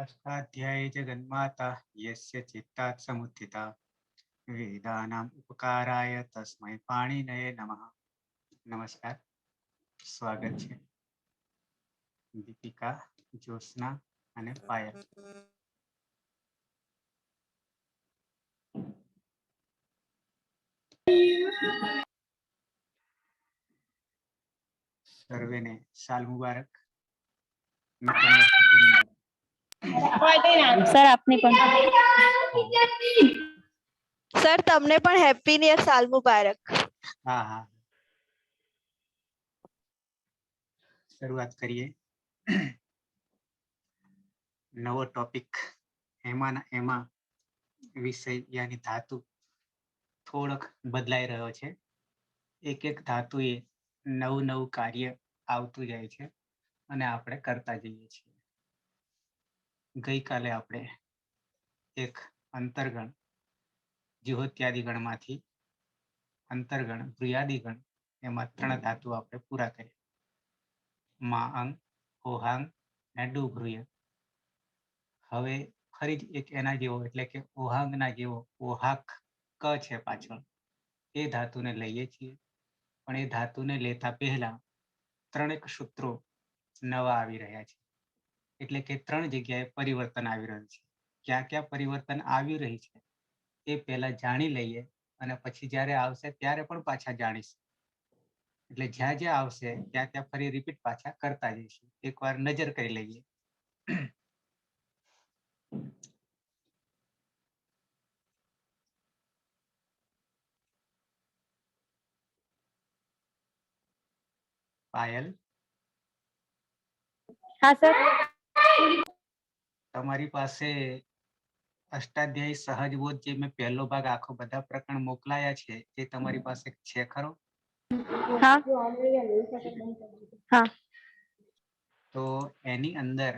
अष्टाध्यायी जगन्माता यस्य चित्तात् समुत्थिता वेदानाम् उपकाराय तस्मै पाणिनये नमः। नमस्कार, स्वागत છે દીપિકા, જ્યોત્સના અને પાયલ. સર્વેને સાલ મુબારક. સર આપની પણ સર તમને પણ હેપી ન્યુ યર સાલ મુબારક. હા હા, શરૂઆત કરીએ. નવો ટોપિક, એમાં વિષય યાની ધાતુ થોડોક બદલાઈ રહ્યો છે. એક ધાતુએ નવું કાર્ય આવતું જાય છે અને આપણે કરતા જઈએ છીએ. ગઈકાલે આપણે એક અંતર્ગણ જ્યોત્યાદિ ગણમાંથી અંતર્ગણ ભ્રુયાદિ ગણ એમાં 3 ધાતુ આપણે પૂરા કર્યા. માઅંગ, ઓહાંગ અને ડુભ્રુય. હવે ફરી એક એના જેવો એટલે કે ઓહાંગના જેવો ઓહાક ક છે પાછળ, એ ધાતુને લઈએ છીએ. પણ એ ધાતુને લેતા પહેલા 3 સૂત્રો નવા આવી રહ્યા છે. એટલે કે 3 જગ્યાએ પરિવર્તન આવી રહ્યું છે. ક્યાં ક્યાં પરિવર્તન આવી રહી છે એ પહેલા જાણી લઈએ અને પછી જ્યારે આવશે ત્યારે પણ પાછા જાણીશું. એટલે જ્યાં જ્યાં આવશે ત્યાં ત્યાં ફરી રિપીટ પાછા કરતા જઈશું. એકવાર નજર કરી લઈએ. પાયલ, હા સર. તમારી પાસે અષ્ટાધ્યાયી સહજબોધ જે મેં પહેલો ભાગ આખો બધા પ્રકરણ મોકલાયા છે એ તમારી પાસે છે ખરો? હા હા તો એની અંદર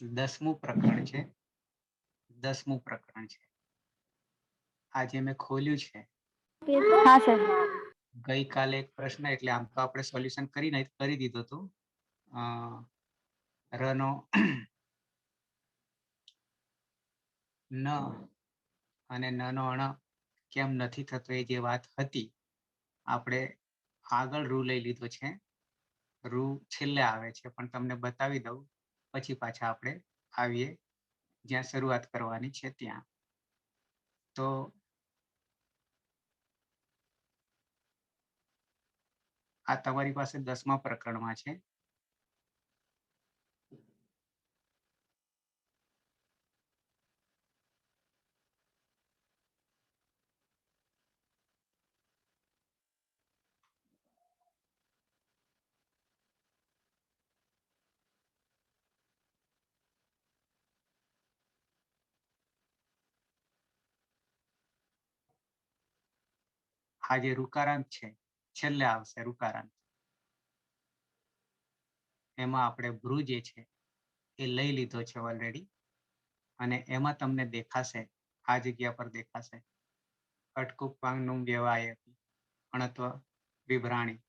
10મું પ્રકરણ છે. 10મું પ્રકરણ છે આ જે મેં ખોલ્યું છે. હા સર. ગઈકાલે એક પ્રશ્ન, એટલે આમ તો આપણે સોલ્યુશન કરી દીધું હતું. રનો ન અને નનો અણ કેમ નથી થતો એ જે વાત હતી, આપણે આગળ રૂ લઈ લીધો છે. રૂ છેલ્લે આવે છે, પણ તમને બતાવી દઉં પછી પાછા આપણે આવીએ જ્યાં શરૂઆત કરવાની છે ત્યાં. તો આ તમારી પાસે 10મા પ્રકરણમાં છે. આ જે ઋકારાંત છે છેલ્લે આવશે ઋકારાંત, એમાં આપણે ભ્રુ જે છે એ લઈ લીધો છે ઓલરેડી. અને એમાં તમને દેખાશે, આ જગ્યા પર દેખાશે અટકુપાંગનું વ્યવાય અણત્વ વિભ્રાણી.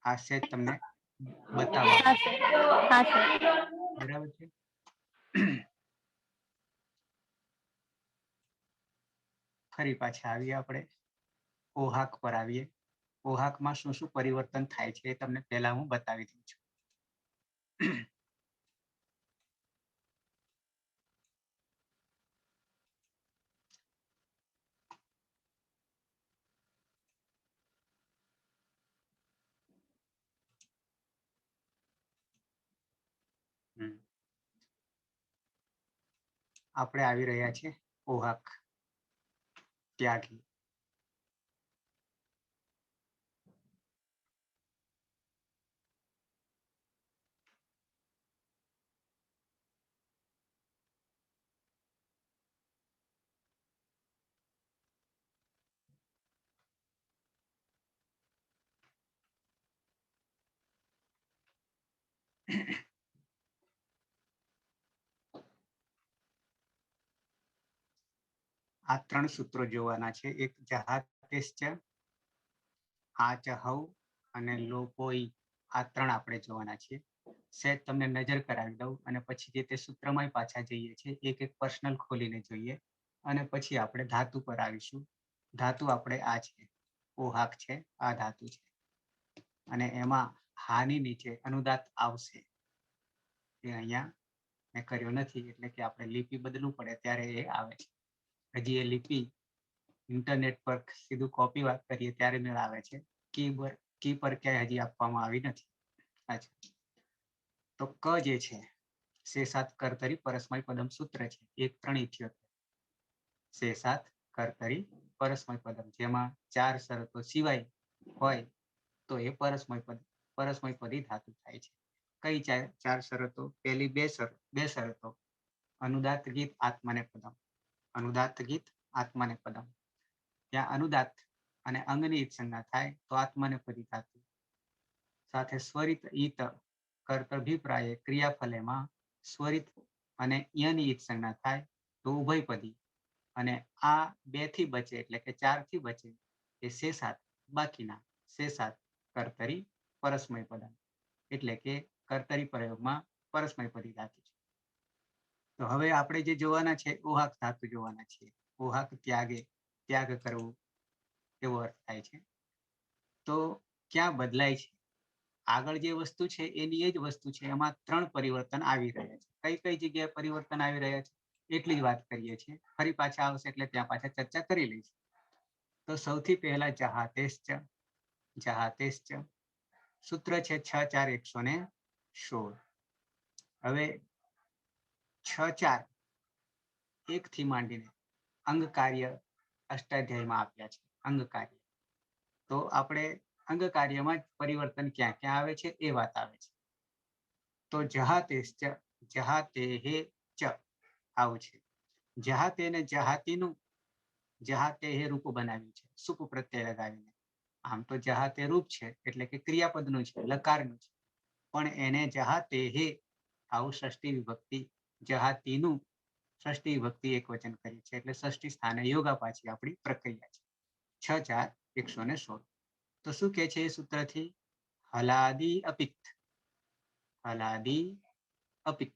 આ સેજ તમને બતાવવા હા સર. હા સર. બરાબર છે. ફરી પાછા આવીએ આપણે ઓહાક પર આવીએ. ઓહાકમાં શું શું પરિવર્તન થાય છે એ તમને પહેલા હું બતાવી દઉં છું. આપણે આવી રહ્યા છે ઓહાક ત્યાગી. આ 3 સૂત્રો જોવાના છે. એક જહાતેશ્ચ, આચ હવ અને લોપોઈ. આ 3 આપણે જોવાના છે. સેજ તમને નજર કરાવી દઉં અને પછી જે તે સૂત્રમાં પાછા જઈએ છીએ, એક એક પર્સનલ ખોલીને જોઈએ અને પછી આપણે ધાતુ પર આવીશું. ધાતુ આપણે આ છે, ઓહાક છે, આ ધાતુ છે અને એમાં હાની નીચે અનુદાત આવશે. એ અહીંયા મેં કર્યો નથી, એટલે કે આપણે લિપિ બદલવું પડે ત્યારે એ આવે છે. હજી એ લિપિ ઇન્ટરનેટ પર સીધું કોપી વાત કરીએ ત્યારે મેળ આવે છે. કી પર ક્યાંય હજી આપવામાં આવી નથી. અચ્છા, તો ક જે છે શેષાત કર્તરી પરસ્મય પદમ સૂત્ર છે 1-3-78. શેષાત કર્તરી પરસ્મય પદમ, જેમાં 4 શરતો સિવાય હોય તો એ પરસ્મયપદી ધાતુ થાય છે. કઈ 4 શરતો? પહેલી બે શરતો અનુદાત ગીત આત્મનેપદમ, અનુદાત ગીત આત્મનેપદમ. ત્યાં અનુદાત અને અંગની ઈત્સંજ્ઞા થાય તો આત્મનેપદી ધાતુ. સાથે સ્વરિત ઈત કર્તભિપ્રાયે ક્રિયાફલેમાં સ્વરિત અને યની ઈત્સંજ્ઞા થાય તો ઉભયપદી. અને આ 2 થી બચે એટલે કે 4 થી બચે એ શેષાત, બાકીના શેષાત કર્તરી પરસ્મય પદમ, એટલે કે કર્તરી પ્રયોગમાં પરસ્મયપદી ધાતુ છે. તો હવે આપણે જે જોવાના છે ઓહાક ધાતુ જોવાના છે. ઓહાક ત્યાગ કરવું એવો અર્થ થાય છે. તો ક્યાં બદલાય છે? આગળ જે વસ્તુ છે એની એ જ વસ્તુ છે, એમાં 3 પરિવર્તન આવી રહ્યા છે. કઈ જગ્યાએ પરિવર્તન આવી રહ્યા છે એટલી જ વાત કરીએ છીએ. ફરી પાછા આવશે એટલે ત્યાં પાછા ચર્ચા કરી લઈશું. તો સૌથી પહેલા જહાતેશ્ચ, જહાતેશ્ચ સૂત્ર છે 6-4-116. હવે 6-4 1 થી માંડીને અંગ કાર્ય અષ્ટાધ્યાયમાં આપ્યા છે. અંગ કાર્ય, તો આપણે અંગ કાર્યમાં પરિવર્તન ક્યાં ક્યાં આવે છે એ વાત આવે છે. તો જહાતેશ્ચ, જહાતેહે ચ આવું છે. જહાતે ને જહાતીનું જહાતેહે રૂપ બનાવ્યું છે, સુપ પ્રત્યય લગાવીને. આમ તો જહાતે રૂપ છે એટલે કે ક્રિયાપદનું છે, લકારનું છે, પણ એને જહાતેહે આવું ષષ્ઠી વિભક્તિ, જહાતીનું ષષ્ઠી વિભક્તિ એક વચન કરી છે, એટલે ષષ્ઠી સ્થાને યોગા પાછી આપણી પ્રક્રિયા છે. 6-4-116. તો શું કે છે એ સૂત્રથી? હલાદી અપિત, હલાદી અપિત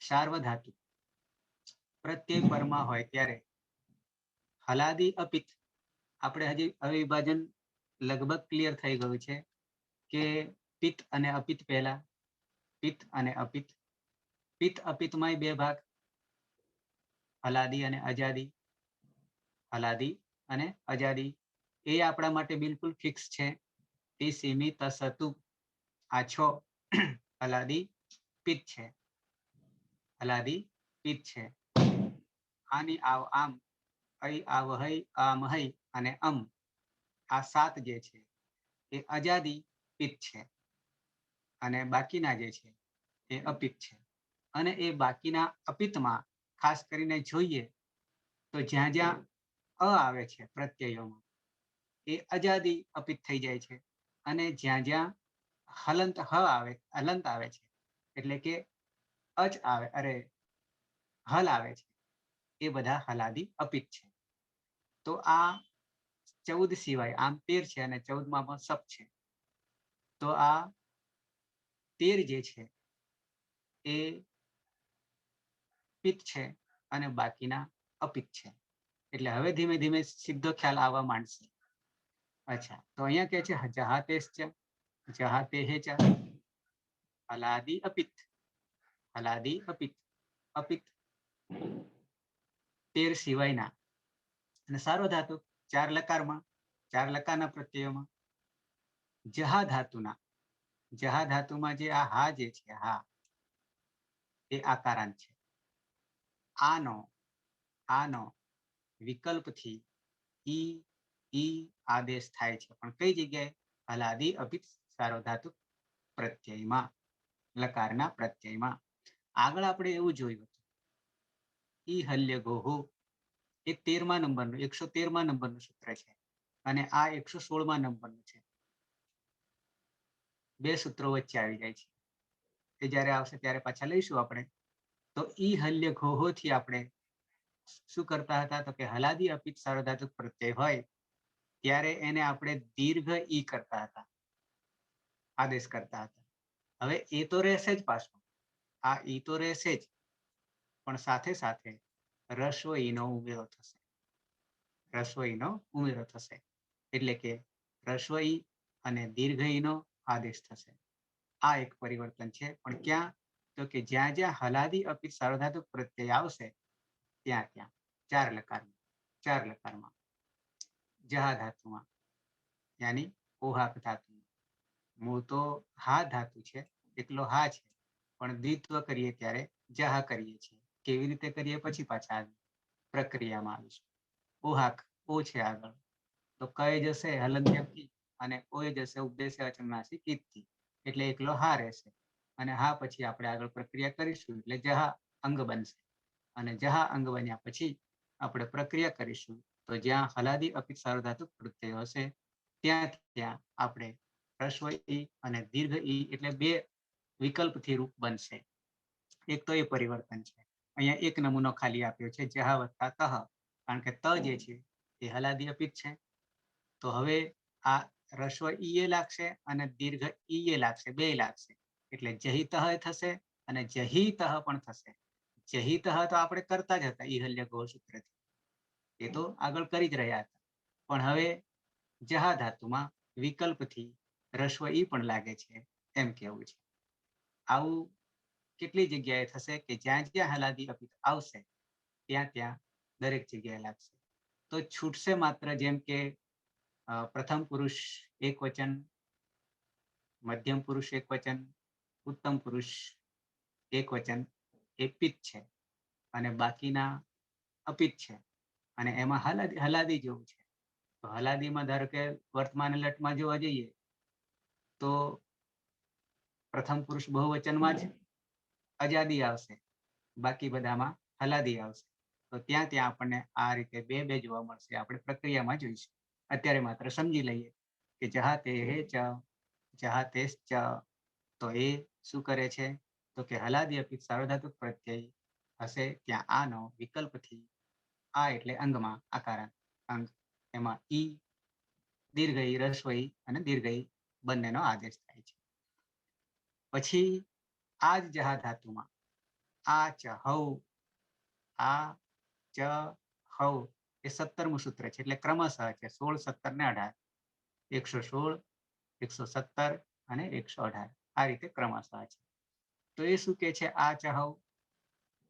સાર્વધાતુ પ્રત્યય પરમાં હોય ત્યારે હલાદી અપિત. આપણે હજી હવે વિભાજન લગભગ ક્લિયર થઈ ગયું છે કે પિત્ત અને અપિત પહેલા, પિત્ત અને અપિત. પિત્ત અપિતમાં 2 ભાગ, હલાદી અને અજાદી. હલાદી અને અજાદી એ આપણા માટે બિલકુલ ફિક્સ છે. તિ સીમિ તસતુ આ 6 હલાદી પિત્ત છે, હલાદી પિત્ત છે. આની આવ આમ, અહી આવહઈ આમહઈ અને આ 7 જે છે એ અજાદી પિત્ત છે અને બાકીના જે છે એ અપિત્ત છે. અને એ બાકીના અપિત્તમાં ખાસ કરીને જોઈએ તો જ્યાં જ્યાં આવે છે પ્રત્યયોમાં એ અજાદી અપિત્ત થઈ જાય છે, અને જ્યાં જ્યાં હલંત આવે છે એટલે કે હલ આવે છે એ બધા હલાદી અપિત્ત છે. તો આ 14 સિવાય, આમ 13 છે અને 14માં પણ સપ છે, તો આ 13 જે છે એ પિત્ત છે અને બાકીના અપિત્ત છે. એટલે હવે ધીમે ધીમે સીધો ખ્યાલ આવવા માંડશે. અચ્છા, તો અહીંયા કે છે જહાતેશ્ચ, જહાતેહે ચ હલાદી અપિત્ત, હલાદી અપિત્ત. અપિત્ત 13 સિવાયના અને સાર્વધાતુ 4 લકારમાં, 4 લકારના પ્રત્યયોમાં. જહા ધાતુના, જહા ધાતુમાં જે આ હા જે છે, હા એ આકારાંત છે. આનો વિકલ્પથી ઈ આદેશ થાય છે, પણ કઈ જગ્યાએ? હલાદી અપિત્ત સાર્વધાતુ પ્રત્યયમાં, લકારના પ્રત્યયમાં. આગળ આપણે એવું જોયું હતું ઈ હલ્ય ગોહો એ 13મા નંબરનું, 113મા નંબરનું સૂત્ર છે અને આ 116મા નંબરનું છે. 2 સૂત્રો વચ્ચે આવી જાય છે. એ જ્યારે આવશે ત્યારે પાછા લઈશું આપણે. તો ઈ હલ્ય ઘોહો થી આપણે શું કરતા હતા? તો કે હલાદી અપિત્ત સાર્વધાતુ પ્રત્યય હોય ત્યારે એને આપણે દીર્ઘ ઈ કરતા હતા, આદેશ કરતા હતા. હવે એ તો રહેશે જ પાછો, આ ઈ તો રહેશે જ, પણ સાથે સાથે રસ્વ ઈનો ઉમેરો થશે, રસ્વ ઈનો ઉમેરો થશે. એટલે કે રસ્વ ઈ અને દીર્ઘ ઈનો આદેશ થશે. આ એક પરિવર્તન છે. પણ ક્યાં? તો કે જ્યાં જ્યાં હલાદી અપિત સાર્વધાતુક પ્રત્યય આવશે ત્યાં ત્યાં ચાર લકારમાં જહા ધાતુમાં, યાની ઓહાક ધાતુમાં. મૂળ તો હા ધાતુ છે, એકલો હા છે, પણ દ્વિત્વ કરીએ ત્યારે જહા કરીએ છીએ. કેવી રીતે કરીએ પછી પાછા આવી પ્રક્રિયામાં આવીશું. ઓહાક ઓ છે આગળ, તો કઈ જશે હલંત્યથી અને ઓય જશે ઉપદેશ અચમનાસી કીટથી, એટલે એકલો હા રહેશે. અને હા પછી આપણે આગળ પ્રક્રિયા કરીશું એટલે જહા અંગ બનશે. અને જહા અંગ બન્યા પછી આપણે પ્રક્રિયા કરીશું તો જ્યાં હલાદી અપિત સાર્વધાતુક પ્રત્યય હશે ત્યાં આપણે રસ્વ ઈ અને દીર્ઘ ઈ એટલે બે વિકલ્પથી રૂપ બનશે. એક તો એ પરિવર્તન છે. અહીંયા એક નમૂનો ખાલી આપ્યો છે જહા વત્તા તહ, કારણ કે ત જે છે એ હલાદી અપિત છે. તો હવે આ રસ્વ ઈ એ લાગશે અને દીર્ઘ ઈ એ લાગશે, બે લાગશે. એટલે જહી તહ થશે અને જહી તહ પણ થશે. જહી તહ તો આપણે કરતા જ હતા ઈહલ્ય ગૌ સૂત્રથી, એ તો આગળ કરી જ રહ્યા હતા. પણ હવે જહા ધાતુમાં વિકલ્પથી રસ્વ ઈ પણ લાગે છે એમ કેવું છે. આવું કેટલી જગ્યાએ થશે કે જ્યાં જ્યાં હલાદી અપિત આવશે ત્યાં ત્યાં દરેક જગ્યાએ લાગશે. તો છૂટશે માત્ર જેમ કે પ્રથમ પુરુષ એક વચન, મધ્યમ પુરુષ એક વચન, ઉત્તમ પુરુષ એક વચન એ પિત છે અને બાકીના અપિત છે. અને એમાં હલાદી જેવું છે. તો હલાદીમાં ધારો કે વર્તમાન લટમાં જોવા જઈએ તો પ્રથમ પુરુષ બહુવચનમાં જ અજાદી આવશે, બાકી બધામાં હલાદી આવશે. તો ત્યાં ત્યાં આપણને આ રીતે બે બે જોવા મળશે. આપણે પ્રક્રિયામાં જોઈશું. અત્યારે માત્ર સમજી લઈએ કે જહા તે હે ચ, જહા તેસ ચ, તો એ શું કરે છે? તો કે હલાદી અપિત સાર્વધાતુક પ્રત્યય હશે ત્યાં આનો વિકલ્પથી, આ એટલે અંગમાં આકારાંત અંગ, એમાં ઈ, દીર્ઘ ઈ, રસ્વ ઈ અને દીર્ઘ ઈ બંનેનો આદેશ થાય છે. પછી આ જ જહા ધાતુમાં આ ચ હૌ, આ ચ હૌ એ 17મું સૂત્ર છે. એટલે ક્રમશઃ છે 16, 17 ને 18, 116, 117 અને 118 આ રીતે ક્રમશઃ છે. તો એ શું કે છે આ ચ હૌ?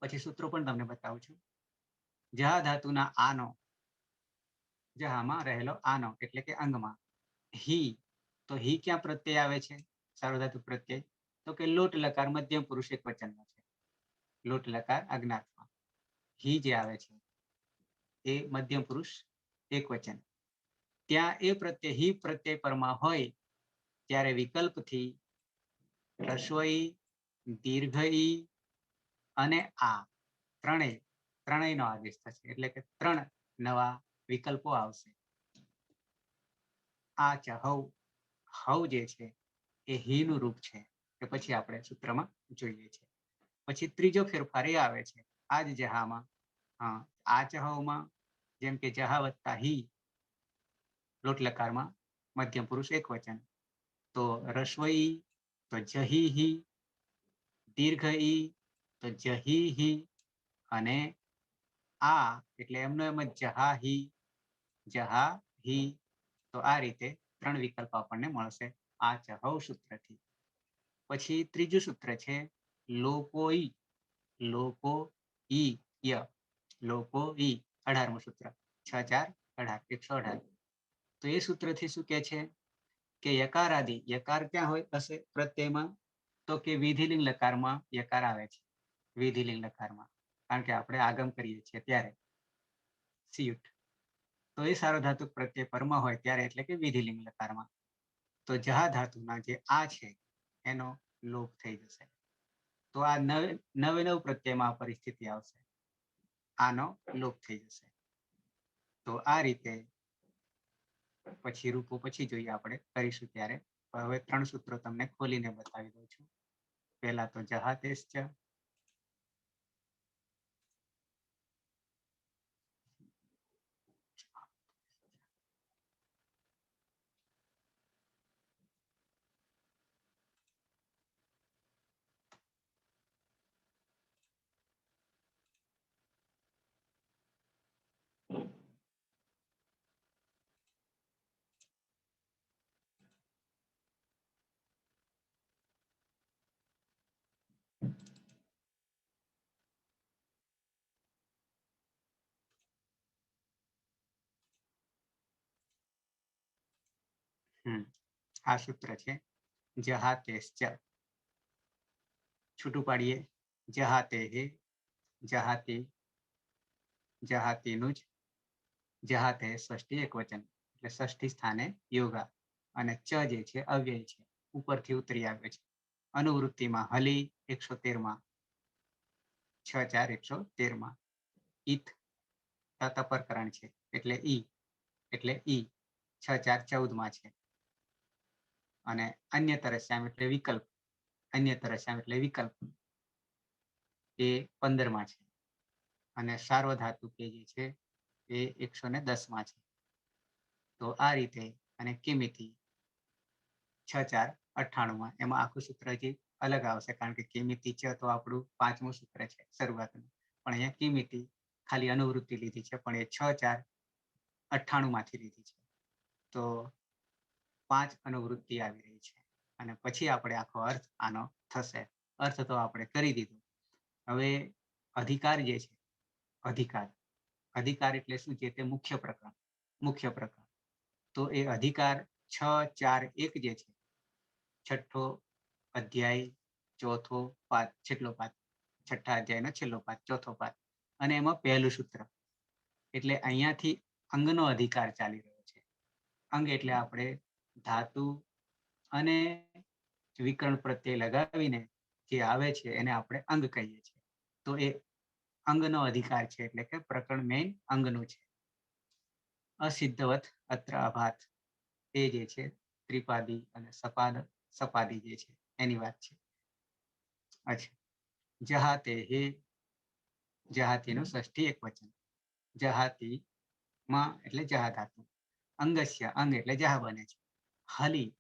પછી સૂત્રો પણ તમને બતાવું છું. જહા ધાતુના આનો, જહામાં રહેલો આનો એટલે કે અંગમાં હી, તો હી ક્યાં પ્રત્યય આવે છે સાર્વધાતુક પ્રત્યય? તો કે લોટ લકાર મધ્યમ પુરુષ એક વચનનો છે. લોટ લકાર અજ્ઞાતમાં હી જે આવે છે એ મધ્યમ પુરુષ એક વચન. ત્યાં એ પ્રત્યય હી પ્રત્યય પરમાં હોય ત્યારે વિકલ્પથી રસ્વ ઈ, દીર્ઘ ઈ અને આ ત્રણેયનો આદેશ થશે. એટલે કે 3 નવા વિકલ્પો આવશે. આ ચ હૌ, હૌ જે છે એ હી નું રૂપ છે. કે પછી આપણે સૂત્રમાં જોઈએ છે. પછી ત્રીજો ફેરફાર એ આવે છે આ જ જહામાં. આ ચ હૌમાં જેમ કે જહા વત્તા હી, લોટ લકારમાં મધ્યમ પુરુષ એક વચન, તો રસ્વ ઈ તો જહી હી, દીર્ઘ ઈ તો જહી હી અને આ એટલે એમનો એમ જ જહા હી, જહા હી. તો આ રીતે 3 વિકલ્પ આપણને મળશે આ ચ હૌ સૂત્રથી. પછી ત્રીજું સૂત્ર છે લોપો ઈ, લોપો ઈ ય, લોપો ઈ 18મું સૂત્ર, 6 4 18, 118. તો એ સૂત્રથી શું કે છે કે યકારાદિ, યકાર ક્યાં હોય હશે પ્રત્યયમાં? તો કે વિધિલિંગ લકારમાં યકાર આવે છે. વિધિલિંગ લકારમાં, કારણ કે આપણે આગમ કરીએ છીએ ત્યારે સિયુટ. તો એ સાર્વધાતુક પ્રત્યય પરમાં હોય ત્યારે, એટલે કે વિધિલિંગ લકારમાં. તો જહા ધાતુના જે આ છે એનો લોપ થઈ જશે. તો આ નવે નવ પ્રત્યયમાં આ પરિસ્થિતિ આવશે, આનો લોપ થઈ જશે. તો આ રીતે પછી રૂપો પછી જોઈએ આપણે કરીશું ત્યારે. હવે 3 સૂત્રો તમને ખોલીને બતાવી દઉં છું. પહેલા તો જહા તેસ ચ, આ સૂત્ર છે જહાતેશ્ચ. છૂટું પાડીએ જહાતે હે, જહાતે, જહાતીનું જ, જહાતે ષષ્ઠી એકવચન એટલે ષષ્ઠી સ્થાને યોગા અને ચ જે છે અવ્યય છે, ઉપરથી ઉતરી આવે છે. અનુવૃત્તિમાં હલી 113માં, 6 4 113માં. ઈત તપરકરણ છે એટલે ઈ 6 4 14માં છે. અને અન્ય તરસ્યામ એટલે વિકલ્પ, અન્ય તરસ્યામ એટલે વિકલ્પ એ 15માં છે. અને સાર્વધાતુ કે જે છે એ 110માં છે. તો આ રીતે અને કિમિતિ 6 4 98માં. એમાં આખું સૂત્ર જે અલગ આવશે કારણ કે કિમિતિ ચ તો આપણું 5મું સૂત્ર છે શરૂઆતનું, પણ અહીંયા કિમિતિ ખાલી અનુવૃત્તિ લીધી છે, પણ એ 6 4 98માંથી લીધી છે. તો 5 અનુવૃત્તિ આવી રહી છે અને પછી આપણે આખો અર્થ આનો થશે. અર્થ તો આપણે કરી દીધો. હવે અધિકાર જે છે, અધિકાર, અધિકાર એટલે શું છે? તે મુખ્ય પ્રકરણ, મુખ્ય પ્રકરણ. તો એ અધિકાર 6 4 1 જે છે, છઠ્ઠો અધ્યાય, ચોથો પાઠ, છેલ્લો પાઠ, છઠ્ઠા અધ્યાયનો છેલ્લો પાઠ, ચોથો પાઠ, અને એમાં પહેલું સૂત્ર. એટલે અહીંયાથી અંગનો અધિકાર ચાલી રહ્યો છે. અંગ એટલે આપણે ધાતુ અને વિકર્ણ પ્રત્યય લગાવીને જે આવે છે એને આપણે અંગ કહીએ છીએ. તો એ અંગનો અધિકાર છે એટલે કે પ્રકરણ મેઇન અંગનું છે. અસિદ્ધવત અત્ર અભાત એ જે છે ત્રિપાદી અને સપાદી જે છે એની વાત છે. અચ્છા, જહાતે હે, જહાતીનું ષષ્ઠી એકવચન. જહાતી માં એટલે જહા ધાતુ. અંગસ્ય અંગ એટલે જહા બને છે. હલી,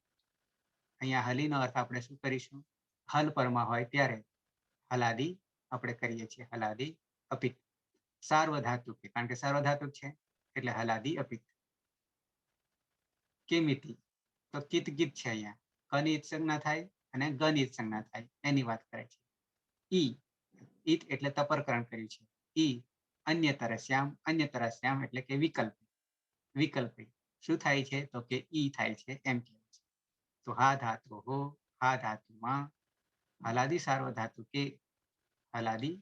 અહીંયા હલીનો અર્થ આપણે શું કરીશું? હલ પરમાં હોય ત્યારે હલાદી આપણે કરીએ છીએ, હલાદી અપિત. સાર્વધાતુ કારણ કે સાર્વધાતુક છે એટલે હલાદી અપિત. કેમિતિ તો કિત ગીત છે, અહીંયા કની સંજ્ઞા થાય અને ગની સંજ્ઞા થાય એની વાત કરે છે. ઈ, ઈત એટલે તપરકરણ કર્યું છે. ઈ અન્ય તરસ્યામ, અન્ય તરસ્યામ એટલે કે વિકલ્પ, વિકલ્પ શું થાય છે? તો કે ઈ થાય છે એમ કહે છે. તો હા ધાતુ હો, હા ધાતુમાં હલાદી સાર્વધાતુ કે, હલાદી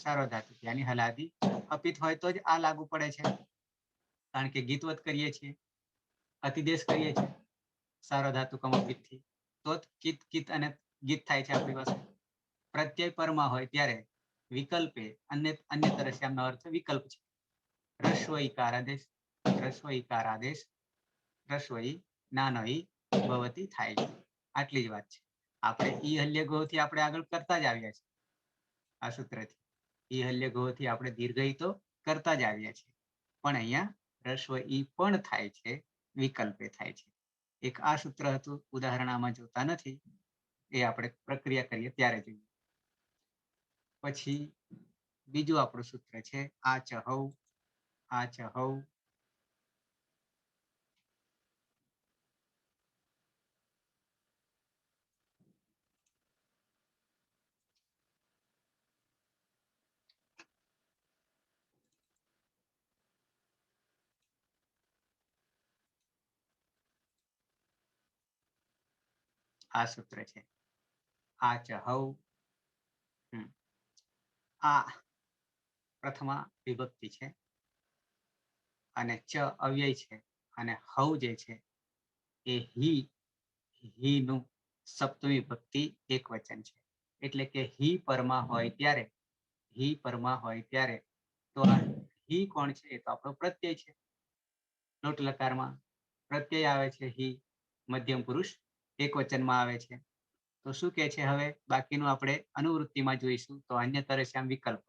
સાર્વધાતુ યાની હલાદી અપિત હોય તો જ આ લાગુ પડે છે, કારણ કે ગીતવત કરીએ છીએ, અતિદેશ કરીએ છીએ સાર્વધાતુ કમપિતથી, તો કિત કિત અને ગીત થાય છે આપણી પાસે. પ્રત્યય પરમાં હોય ત્યારે વિકલ્પે અન્ય તરસ્યામનો અર્થ વિકલ્પ છે. રસ્વ ઈકાર આદેશ, રસ્વ ઈકાર આદેશ, રસ્વઈ નાનો ઈ ભવતી થાય છે. આટલી જ વાત છે. આપણે ઈ હલ્ય ગોથી આપણે આગળ કરતા જ આવ્યા છીએ. આ સૂત્રથી ઈ હલ્ય ગોથી આપણે દીર્ઘઈ તો કરતા જ આવ્યા છીએ, પણ અહીંયા રસ્વ ઈ પણ થાય છે, વિકલ્પે થાય છે. એક આ સૂત્ર હતું, ઉદાહરણ આમાં જોતા નથી, એ આપણે પ્રક્રિયા કરીએ ત્યારે જોઈએ. પછી બીજું આપણું સૂત્ર છે આ ચહૌ, આ ચહૌ. આ સૂત્ર છે આ ચહૌ. આ પ્રથમા વિભક્તિ છે અને ચ અવ્યય છે, અને હૌ જે છે એ હી નું સપ્તમી વિભક્તિ એક વચન છે. એટલે કે હી પરમાં હોય ત્યારે, હી પરમાં હોય ત્યારે તો આ હી કોણ છે? એ તો આપણો પ્રત્યય છે. લોટ લકારમાં પ્રત્યય આવે છે હી, મધ્યમ પુરુષ એક વચનમાં આવે છે. તો શું કે છે હવે બાકીનું આપણે અનુવૃત્તિમાં જોઈશું. તો અન્ય તરસ્યામ વિકલ્પ,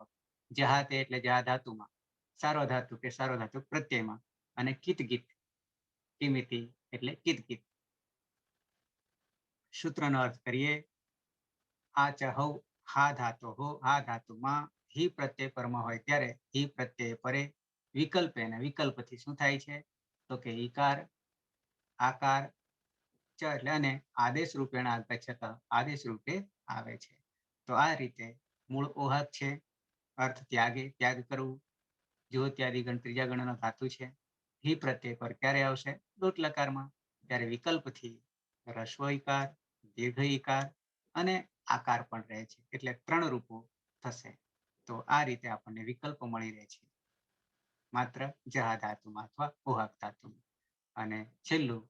જહાતે એટલે જહા ધાતુમાં, સાર્વધાતુ કે સાર્વધાતુ પ્રત્યયમાં, અને કિત ગીત, કિમિતિ એટલે કિત ગીત. સૂત્રનો અર્થ કરીએ. આ ચહૌ હા ધાતુ હો, હા ધાતુમાં હી પ્રત્યય પરમાં હોય ત્યારે હી પ્રત્યય પરે વિકલ્પે, અને વિકલ્પથી શું થાય છે? તો કે ઈકાર, આકાર, ચ એટલે અને આદેશ રૂપેણ આગચ્છત, આદેશ રૂપે આવે છે. તો આ રીતે મૂળ ઓહક છે, અર્થ ત્યાગે, ત્યાગ કરવું. જો ત્યાદિ ગણ ત્રીજા ગણનો ધાતુ છે. હી પ્રત્યય પર ક્યારે આવશે? લોટ લકારમાં. ત્યારે વિકલ્પથી રસ્વ ઈકાર, દીર્ઘ ઈકાર અને આકાર પણ રહે છે, એટલે 3 રૂપો થશે. તો આ રીતે આપણને વિકલ્પ મળી રહે છે માત્ર જહા ધાતુમાં અથવા કુહક ધાતુમાં. અને છેલ્લું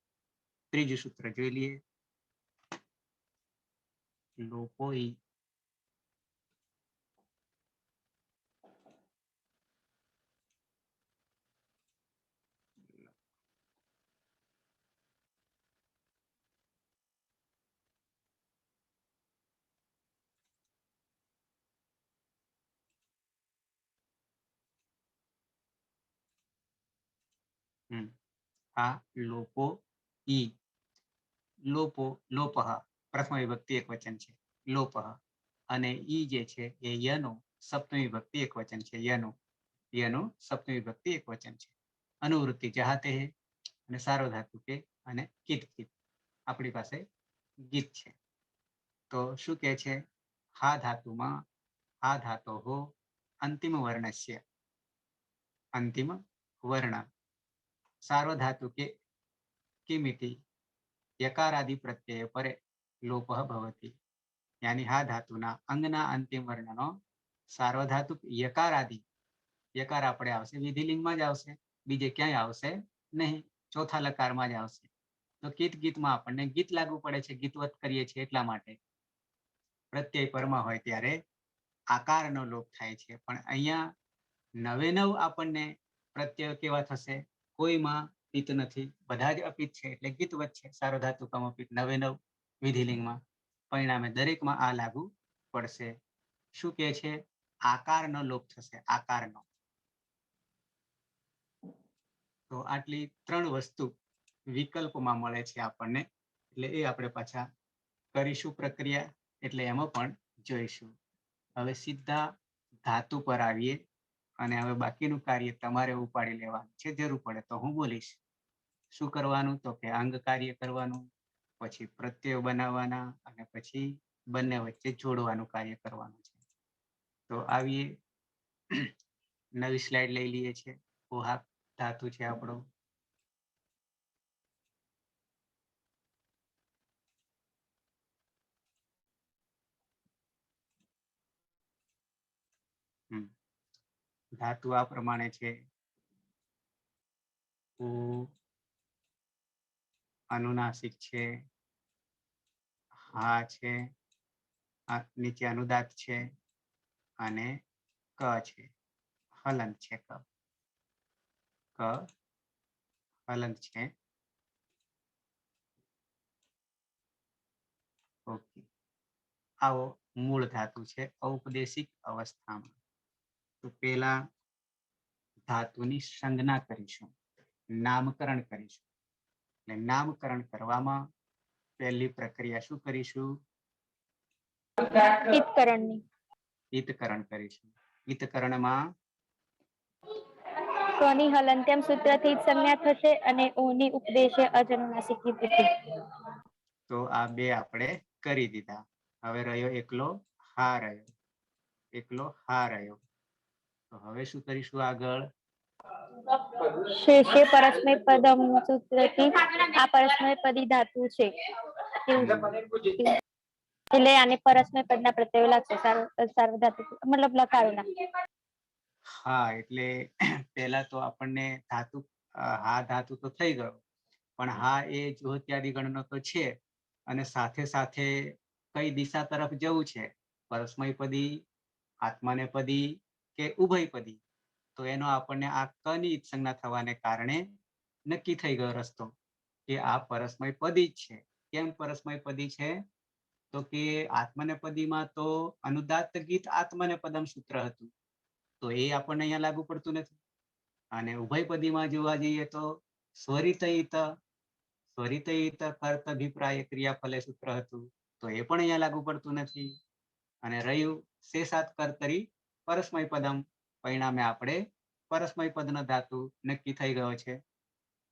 ત્રીજું સૂત્ર જોઈ લઈએ. લોપોઈ આ લોપો ઈ લોપો લોપહ પ્રથમ વિભક્તિ એક વચન છે લોપહ, અને ઈ જે છે એ યનું સપ્તમી વિભક્તિ એક વચન છે યનું સપ્તમી વિભક્તિ એક વચન છે. અનુવૃત્તિ જહાતે હે અને સાર્વધાતુ કે અને કીત કીત આપણી પાસે ગીત છે. તો શું કહે છે? હા ધાતુમાં આ ધાતો હો અંતિમ વર્ણસ્ય અંતિમ વર્ણ સાર્વધાતુ કે किमिति यकारादि प्रत्यय परे लोपः भवति. यानी हा धातुना अंगना अंतिम वर्णनो सार्वधातुक यकार આપણે આવશે વિધિલિંગમાં જ આવશે, બીજે ક્યાંય આવશે નહીં, ચોથા લકારમાં જ આવશે. તો કીટ ગીતમાં આપણને ગીત લાગુ પડે છે, ગીતવત કરીએ છીએ એટલા માટે. પ્રત્યય પરમાં હોય ત્યારે આકારનો લોપ થાય છે, પણ અહીંયા નવે નવ આપણને પ્રત્યય કેવા થશે? કોઈમાં પિત નથી, બધા જ અપિત છે એટલે ગીતવત છે. સાર્વધાતુકમ અપિત નવે નવ વિધિલિંગમાં, પરિણામે દરેકમાં આ લાગુ પડશે. શું કહે છે? આકારનો લોપ થશે, આકારનો. તો આટલી 3 વસ્તુ વિકલ્પમાં મળે છે આપણને, એટલે એ આપણે પાછા કરીશું પ્રક્રિયા, એટલે એમાં પણ જોઈશું. હવે સીધા ધાતુ પર આવીએ અને હવે બાકીનું કાર્ય તમારે ઉપાડી લેવાનું છે. જરૂર પડે તો હું બોલીશ. શું કરવાનું? તો કે અંગ કાર્ય કરવાનું, પછી પ્રત્યય બનાવવાના અને પછી બંને વચ્ચે જોડવાનું કાર્ય કરવાનું છે. તો આવીએ, નવી સ્લાઇડ લઈ લઈએ છે. કુહક ધાતુ છે આપણો. ધાતુ આ પ્રમાણે છે. અનુનાસિક છે, હા છે, નીચે અનુદાત છે અને ક છે, હલંત છે. ક હલંત છે. ઓકે, આવો મૂળ ધાતુ છે ઔપદેશિક અવસ્થામાં. તો પેલા ધાતુની સંજ્ઞા કરીશું, નામકરણ કરીશું. એટલે નામકરણ કરવામાં પહેલી પ્રક્રિયા શું કરીશું? ઈતકરણ કરીશું. ઈતકરણમાં કની હલંત્યમ સૂત્રથી સંજ્ઞા થશે અને ઓની ઉપદેશે અજનુનાસિકની વૃત્તિ. તો આ બે આપણે કરી દીધા. હવે રહ્યો એકલો હા રહ્યો, એકલો હા રહ્યો. તો હવે શું કરીશું આગળ? શેષે પરસ્મય પદમ સૂત્રથી, આ પરસ્મય પદી ધાતુ છે એટલે આને પરસ્મય પદના પ્રત્યય લાગશે, સાર્વધાતુક મતલબ લકારોના. હા, એટલે પહેલા તો આપણને ધાતુ હા ધાતુ તો થઈ ગયો, પણ હા એ જોહત્યાદિ ગણનો તો છે, અને સાથે સાથે કઈ દિશા તરફ જવું છે? પરસ્મય પદી, આત્માનેપદી કે ઉભયપદી? તો એનો આપણને આ કની સંજ્ઞા થવાને કારણે નક્કી થઈ ગયો રસ્તો કે આ પરસ્મય પદી જ છે. કેમ પરસ્મય પદી છે? તો કે આત્મનેપદીમાં તો અનુદાત્ત ગીત આત્મનેપદમ સૂત્ર હતું, તો એ આપણને અહીંયા લાગુ પડતું નથી. અને ઉભયપદીમાં જોવા જઈએ તો સ્વરિતયિત કર્ત અભિપ્રાય ક્રિયાફલે સૂત્ર હતું, તો એ પણ અહીંયા લાગુ પડતું નથી. અને રહ્યું શેષાત કર્તરી પરસ્મય પદમ, પરિણામે આપણે પરસ્મય પદનો ધાતુ નક્કી થઈ ગયો છે.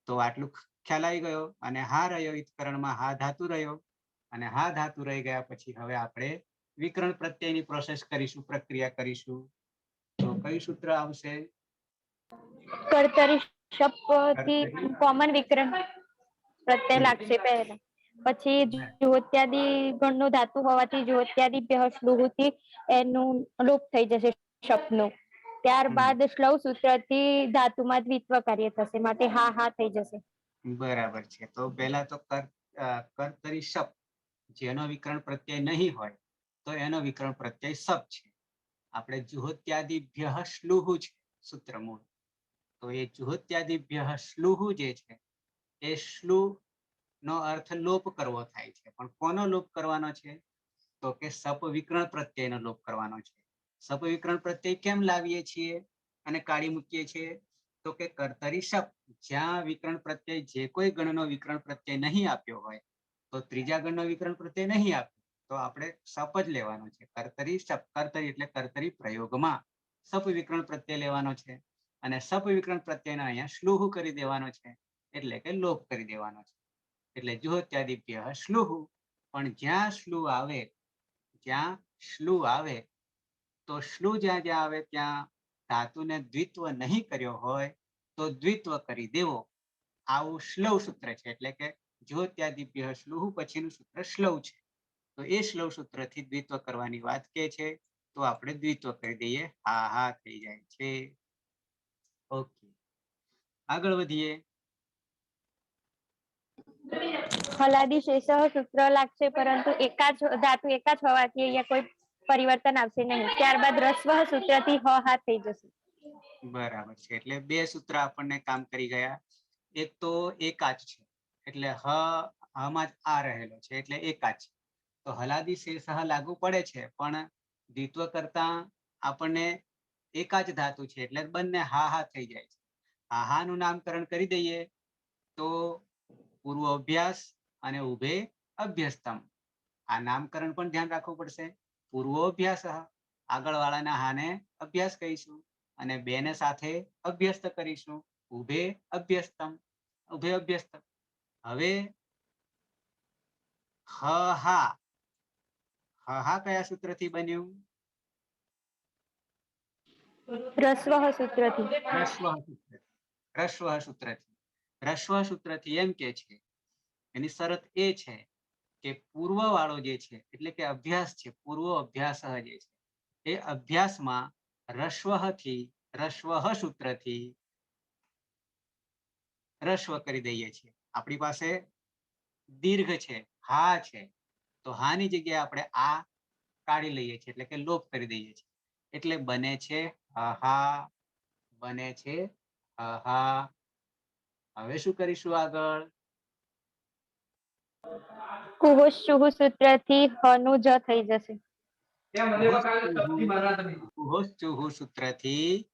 તો આટલું ખ્યાલ આવી ગયો. અને હા રહ્યો, ઈતકરણમાં હા ધાતુ રહ્યો, અને હા ધાતુ રહી ગયા પછી હવે આપણે વિકરણ પ્રત્યયની પ્રોસેસ કરીશું, પ્રક્રિયા કરીશું. તો કયું સૂત્ર આવશે? કર્તરી શબ્દથી કોમન વિકરણ. પ્રત્યય લાગશે પહેલા. પછી જ્યોત્યાદિ ગણનું ધાતુ હોવાથી જ્યોત્યાદિભ્ય શ્લુહુથી એનું લોપ થઈ જશે શબ્દનું. ત્યારબાદ શ્લવ સૂત્રથી ધાતુમાં દ્વિત્વ કાર્ય થશે, માટે હા હા થઈ જશે. બરાબર છે. તો પહેલા તો કર્તરી શપ, જેનો વિકરણ પ્રત્યય નહીં હોય તો એનો વિકરણ પ્રત્યય સપ છે. આપણે જુહોત્યાદિભ્ય શ્લુહુ છે સૂત્ર મૂળ. તો એ જુહોત્યાદિભ્ય શ્લુહુ જે છે એ શ્લુ નો અર્થ લોપ કરવો થાય છે. પણ કોનો લોપ કરવાનો છે? તો કે સપ વિકરણ પ્રત્યયનો લોપ કરવાનો છે. સપ વિકરણ પ્રત્યય કેમ લાવીએ છીએ અને કાઢી મૂકીએ છીએ? તો કે કર્તરી શપ, જ્યાં વિકરણ પ્રત્યય જે કોઈ ગણનો વિકરણ પ્રત્યય નહીં આપ્યો હોય, તો ત્રીજા ગણનો વિકરણ પ્રત્યય નહીં આપ્યો તો આપણે સપ જ લેવાનો છે. કર્તરી શપ, કર્તરી એટલે કર્તરી પ્રયોગમાં સપ વિકરણ પ્રત્યય લેવાનો છે અને સપ વિકરણ પ્રત્યયનો અહીંયા શ્લુહુ કરી દેવાનો છે, એટલે કે લોપ કરી દેવાનો છે. એટલે જુહોત્યાદિભ્ય શ્લુહુ. પણ જ્યાં શ્લુ આવે તો શ્લુ જ્યાં જ્યાં આવે ત્યાં ધાતુને દ્વિત્વ નહીં કર્યો હોય તો દ્વિત્વ કરી દેવો. આવું શ્લવ સૂત્ર છે. એટલે કે જુહોત્યાદિભ્ય શ્લુહુ પછીનું સૂત્ર શ્લવ છે. તો એ શ્લવ સૂત્રથી દ્વિત્વ કરવાની વાત કે છે, તો આપણે દ્વિત્વ કરી દઈએ, હા હા થઈ જાય છે. ઓકે, આગળ વધીએ. હલાદી શેષ સૂત્ર લાગશે, પરંતુ ધાતુ એકા જ હોવાથી અહીંયા કોઈ પરિવર્તન આવશે નહીં. ત્યારબાદ રસ્વ સૂત્રથી હ હા થઈ જશે. બરાબર છે. એટલે બે સૂત્ર આપણને કામ કરી ગયા. એક તો એકાચ છે, એટલે હમાં જ આ રહેલો છે, એટલે એકાચ. તો હલાદી શેષ લાગુ પડે છે, પણ દ્વિત્વ કરતા આપણને એકાચ ધાતુ છે, એટલે બંને હા હા થઈ જાય છે. હા હા નું નામકરણ કરી દઈએ તો પૂર્વ અભ્યાસ અને ઉભે અભ્યસ્તમ. આ નામકરણ પણ ધ્યાન રાખવું પડશે. પૂર્વોભ્યાસ, આગળ વાળાના હાને અભ્યાસ કહીશું અને બેને સાથે અભ્યસ્ત કરીશું. ઉભે અભ્યસ્તમ, ઉભે અભ્યસ્તમ. હવે હા કયા સૂત્રથી બન્યું? રસ્વ સૂત્રથી. રસ્વ સૂત્રથી. રસ્વ સૂત્રથી એમ કે છે, એની શરત એ છે કે પૂર્વ વાળો જે છે, એટલે કે અભ્યાસ છે, પૂર્વ અભ્યાસ જે છે, એ અભ્યાસમાં રસ્વ સૂત્રથી રસ્વ કરી દઈએ છીએ. આપણી પાસે દીર્ઘ છે, હા છે, તો હાની જગ્યાએ આપણે આ કાઢી લઈએ છીએ, એટલે કે લોપ કરી દઈએ છીએ. એટલે બને છે હા, બને છે હા. હવે શું કરીશું આગળ? કુહોશુહુ સૂત્રથી હ નું જ થઈ જશે. કુહોશુહુ સૂત્રથી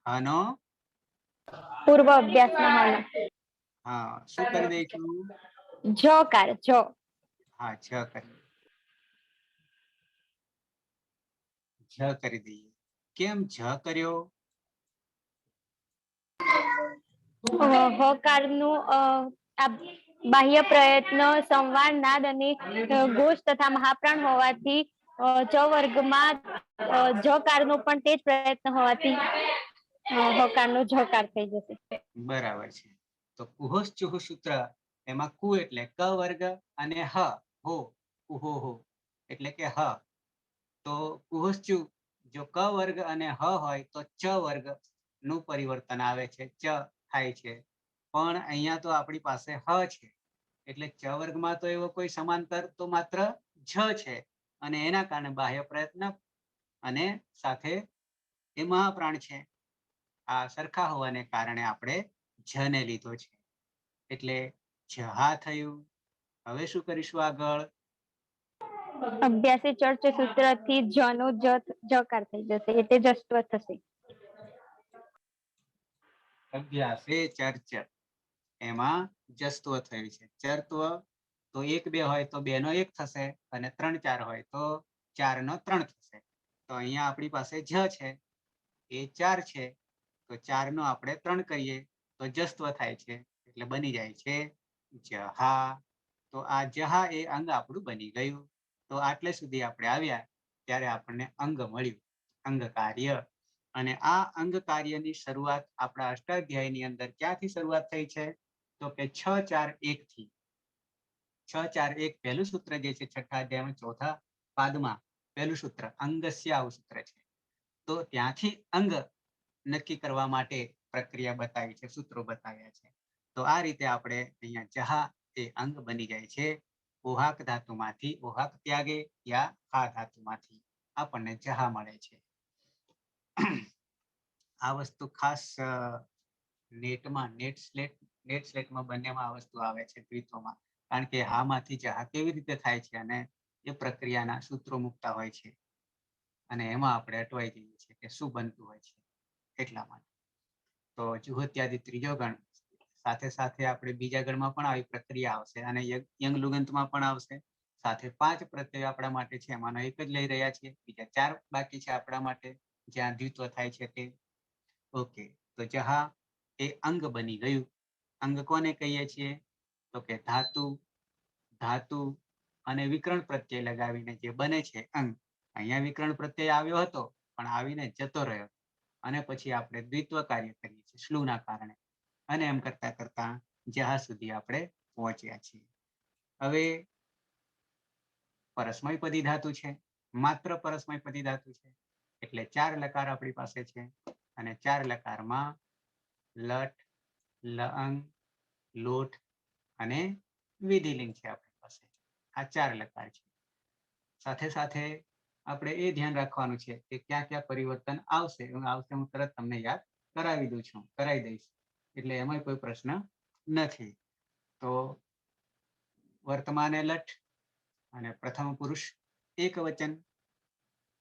હનો પૂર્વ અભ્યાસના હનો. હા, શું કરી દઈશું? જકાર જ. હા, જ કરી દઈએ. કેમ જ કર્યો? હકારનું બાહ્ય પ્રયત્ન, સંવાદ, નાદ અને ઘોષ તથા મહાપ્રાણ હોવાથી ચ વર્ગમાં જકારનો પણ તે જ પ્રયત્ન હોવાથી હકારનો જકાર થઈ જશે. બરાબર છે. તો કુહોશુહુ સૂત્ર, એમાં કુ એટલે ક વર્ગ અને હ હો, કુહોહો એટલે કે હ. તો કુહોશ્ચુ જો ક વર્ગ અને હ હોય તો ચ વર્ગ નું પરિવર્તન આવે છે, ચ થાય છે. પણ અહીંયા તો આપણી પાસે હ છે, એટલે ચ વર્ગમાં તો એવો કોઈ સમાંતર તો માત્ર જ છે, અને એના કારણે બાહ્ય પ્રયત્ન અને સાથે એ મહાપ્રાણ છે. આ સરખા હોવાને કારણે આપણે જને લીધો છે, એટલે જહા થયું. હવે શું કરીશું આગળ? અભ્યાસી ચર્ચ સૂત્રથી જનો જકાર થઈ જશે, એટલે જસ્વ થશે. અભ્યાસે ચર્ચ, એમાં જસ્ત્વ થયું છે. ચરત્વ તો 1 2 હોય તો 2 નો 1 થશે, અને 3 4 હોય તો 4 નો 3 થશે. તો અહીંયા આપણી પાસે જ છે, એ 4 છે, તો 4 નો આપણે 3 કરીએ તો જસ્ત્વ થાય છે, એટલે બની જાય છે જહા. તો આ જહા એ અંગ આપણું બની ગયું. તો આટલે સુધી આપણે આવ્યા ત્યારે આપણને અંગ મળ્યું, અંગ કાર્ય. અને આ અંગ કાર્યની શરૂઆત આપણા અષ્ટાધ્યાયની અંદર ક્યાંથી શરૂઆત થઈ છે? તો કે 6 4 1 થી. 6 4 1 પહેલું સૂત્ર જે છે છઠ્ઠા અધ્યાયમાં ચોથા પાદમાં પહેલું સૂત્ર અંગસ્ય આવું સૂત્ર છે. તો ત્યાંથી અંગ નક્કી કરવા માટે પ્રક્રિયા બતાવી છે, સૂત્રો બતાવ્યા છે. તો આ રીતે આપણે અહીંયા જહા એ અંગ બની જાય છે ઓહાક ધાતુમાંથી, ઓહાક ત્યાગે યા હા ધાતુમાંથી આપણને જહા મળે છે. આ વસ્તુ ખાસ નેટમાં નેટ સ્લેટમાં બંનેમાં આ વસ્તુ આવે છે દ્વિત્વમાં, કારણ કે હામાંથી જહા કેવી રીતે થાય છે અને એ પ્રક્રિયાના સૂત્રો મૂકતા હોય છે અને એમાં આપણે અટવાઈ જઈએ છીએ કે શું બનતું હોય છે. એટલા માટે તો જુહોત્યાદિ ત્રીજો ગણ સાથે સાથે આપણે બીજા ગણમાં પણ આવી પ્રક્રિયા આવશે અને યંગ લુગંતમાં પણ આવશે. સાથે 5 પ્રત્યય આપણા માટે છે, એમાંનો એક જ લઈ રહ્યા છીએ, બીજા 4 બાકી છે આપણા માટે જ્યાં દ્વિત્વ થાય છે તે. ઓકે, તો જહા એ અંગ બની ગયું. અંગ કોને કહીએ છીએ? તો કે ધાતુ અને વિકરણ પ્રત્યય લગાવીને જે બને છે અંગ. અહીંયા વિકરણ પ્રત્યય આવ્યો હતો પણ આવીને જતો રહ્યો અને પછી આપણે દ્વિત્વ કાર્ય કરીએ છીએ શ્લુના કારણે અને એમ કરતા કરતા જહા સુધી આપણે પહોંચ્યા છીએ. હવે પરસ્મયપદી ધાતુ છે, માત્ર પરસ્મયપદી ધાતુ છે એટલે 4 લકાર આપણી પાસે છે અને 4 લકારમાં લટ, લઅંગ, લોટ અને વિધિલિંગ છે આપણી પાસે. આ 4 લકાર છે. સાથે સાથે આપણે એ ધ્યાન રાખવાનું છે કે ક્યાં ક્યાં પરિવર્તન આવશે. હું તરત તમને યાદ કરાવી દઈશ એટલે એમાં કોઈ પ્રશ્ન નથી. તો વર્તમાને લટ અને પ્રથમ પુરુષ એક વચન,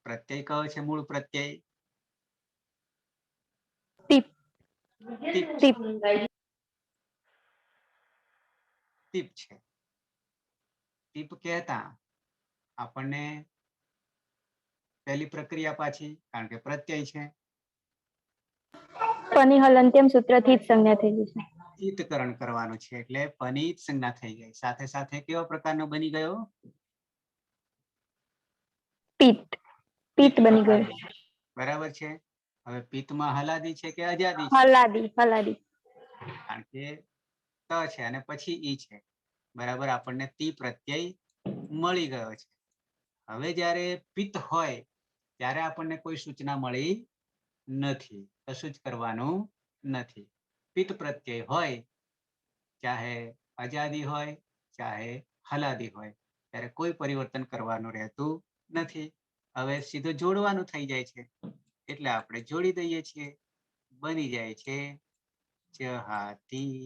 પ્રત્યય કયો છે? મૂળ પ્રત્યય ટીપ ટીપ છે. ટીપ કહેતા આપણને પહેલી પ્રક્રિયા પાછી, કારણ કે પ્રત્યય છે, પની હલંત્યમ સૂત્રથી જ સંજ્ઞા થઈ જશે. ઈતકરણ કરવાનું છે એટલે પની સંજ્ઞા થઈ ગઈ. સાથે સાથે કેવા પ્રકારનો બની ગયો? પિત્ત બની ગયું. બરાબર છે. હવે પિત્તમાં હલાદી છે કે અજાદી છે? હલાદી. કારણ કે ત છે અને પછી ઈ છે. બરાબર, આપણને તી પ્રત્યય મળી ગયો છે. હવે જ્યારે પિત્ત હોય ત્યારે આપણને કોઈ સૂચના મળી નથી, કશું જ કરવાનું નથી. પિત્ત પ્રત્યય હોય, ચાહે અજાદી હોય ચાહે હલાદી હોય, ત્યારે કોઈ પરિવર્તન કરવાનું રહેતું નથી. હવે સીધું જોડવાનું થઈ જાય છે એટલે આપણે જોડી દઈએ છીએ. બની જાય છે જહાતી,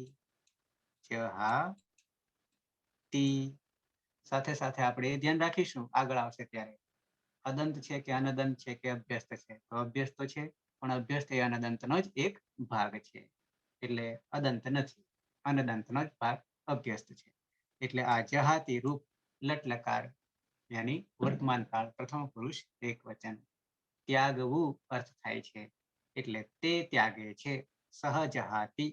જહાતી. સાથે સાથે આપણે એ ધ્યાન રાખીશું આગળ આવશે ત્યારે અદંત છે કે અનદંત છે કે અભ્યસ્ત છે. તો અભ્યસ્ત તો છે પણ અભ્યસ્ત એ અનદંતનો જ એક ભાગ છે એટલે અદંત નથી, અનદંતનો જ ભાગ અભ્યસ્ત છે. એટલે આ જહાતી રૂપ લટ લકાર યાની વર્તમાન કાળ પ્રથમ પુરુષ એક વચન. ત્યાગવું અર્થ થાય છે એટલે તે ત્યાગે છે. સહજહાતી,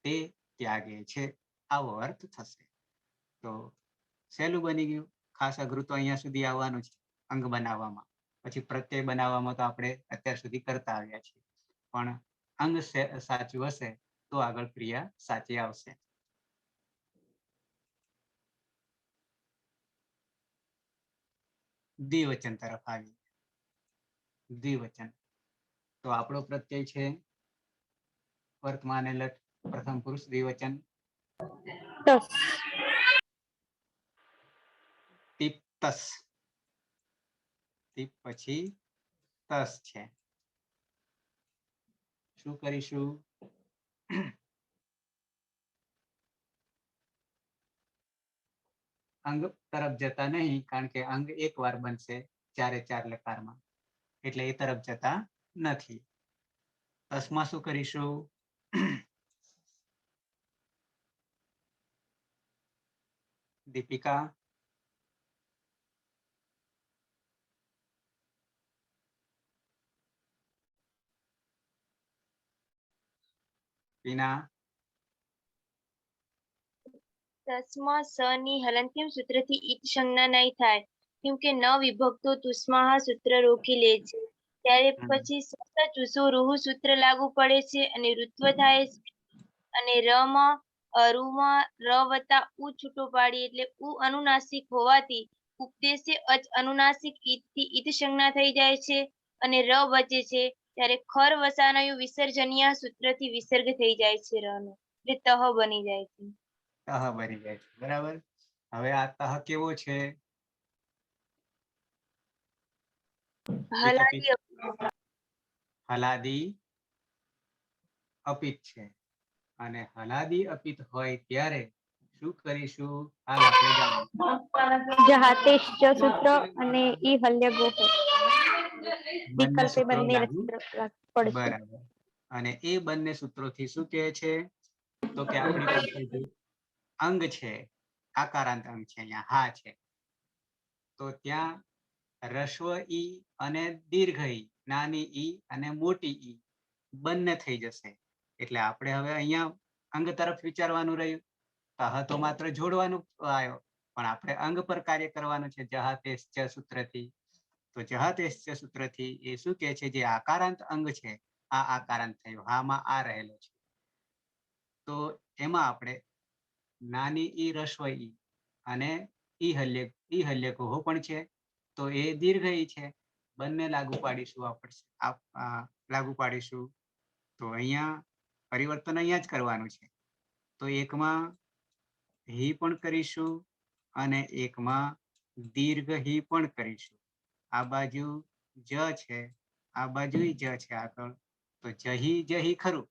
તે ત્યાગે છે, આવો અર્થ થશે. તો સહેલું બની ગયું. ખાસ અઘરું તો અહીંયા સુધી આવવાનું છે અંગ બનાવવામાં. પછી પ્રત્યય બનાવવામાં તો આપણે અત્યાર સુધી કરતા આવ્યા છીએ, પણ અંગ સાચું હશે તો આગળ ક્રિયા સાચી આવશે. દ્વિવચન તરફ આવી. દ્વિવચન તો આપણો પ્રત્યય છે વર્તમાન લટ પ્રથમ પુરુષ દ્વિવચન ટીપ્તસ. ટીપ પછી તસ છે. શું કરીશું? અંગ તરફ જતા નહીં, કારણ કે અંગ એક વાર બનશે 4 લકારમાં એટલે એ તરફ જતા નથી. તસમાં શું કરીશું? દીપિકા? બીના? તસ્મા સ ની હલંત્યમ સૂત્રથી ઈત સંજ્ઞા નહીં થાય, કેમ કે ન વિભક્તો તુસ્મા સૂત્ર રોકી લે છે. ત્યારે પછી ચુસુ રૂહુ સૂત્ર લાગુ પડે છે અને ઋત્વ થાય છે અને ર માં અરુમાં ર વત્તા ઉ છૂટો પાડી એટલે ઉ અનુનાસિક હોવાથી ઉપદેશે અચ અનુનાસિક ઈથી ઈત સંજ્ઞા થઈ જાય છે અને ર બચે છે ત્યારે ખર વસાનયું વિસર્જનીય સૂત્રથી વિસર્ગ થઈ જાય છે ર નો એટલે તહ બની જાય છે. તહ બની જાય છે. બરાબર. હવે આ તહ કેવો છે? હલાદી હલાદી અપિત છે અને હલાદી અપિત હોય ત્યારે શું કરીશું? હાલ આપણે જાણીએ. જહાતેશ ચ સૂત્ર અને ઈ હલ્ય ગો બંને વિકલ્પે સૂત્રો બંને લાગુ પડશે. બરાબર. અને એ બંને સૂત્રોથી શું કહે છે? તો કે આપણી પાસે જે અંગ છે, આકારાંત અંગ છે, અહીંયા હા છે, તો ત્યાં રસ્વ ઈ અને દીર્ઘ ઈ, નાની ઈ અને મોટી ઈ બંને થઈ જશે. એટલે આપણે હવે અહીંયા અંગ તરફ વિચારવાનું રહ્યું. તહ તો માત્ર જોડવાનું આવ્યો, પણ આપણે અંગ પર કાર્ય કરવાનું છે જહાતેશ ચ સૂત્રથી. તો જહાતેશ ચ સૂત્રથી એ શું કહે છે? જે આકારાંત અંગ છે, આ આકારાંત થયો, હામાં આ રહેલો છે, તો એમાં આપણે નાની ઈ રસ્વ ઈ અને ઈ હલ્ય કોહો પણ છે, તો એ દીર્ઘ ઈ છે. બંને લાગુ પાડીશું લાગુ પાડીશું. તો અહીંયા પરિવર્તન અહીંયા જ કરવાનું છે. તો એકમાં હી પણ કરીશું અને એકમાં દીર્ઘ હી પણ કરીશું. આ બાજુ જ છે, આ બાજુ જ છે આગળ, તો જહી ખરું,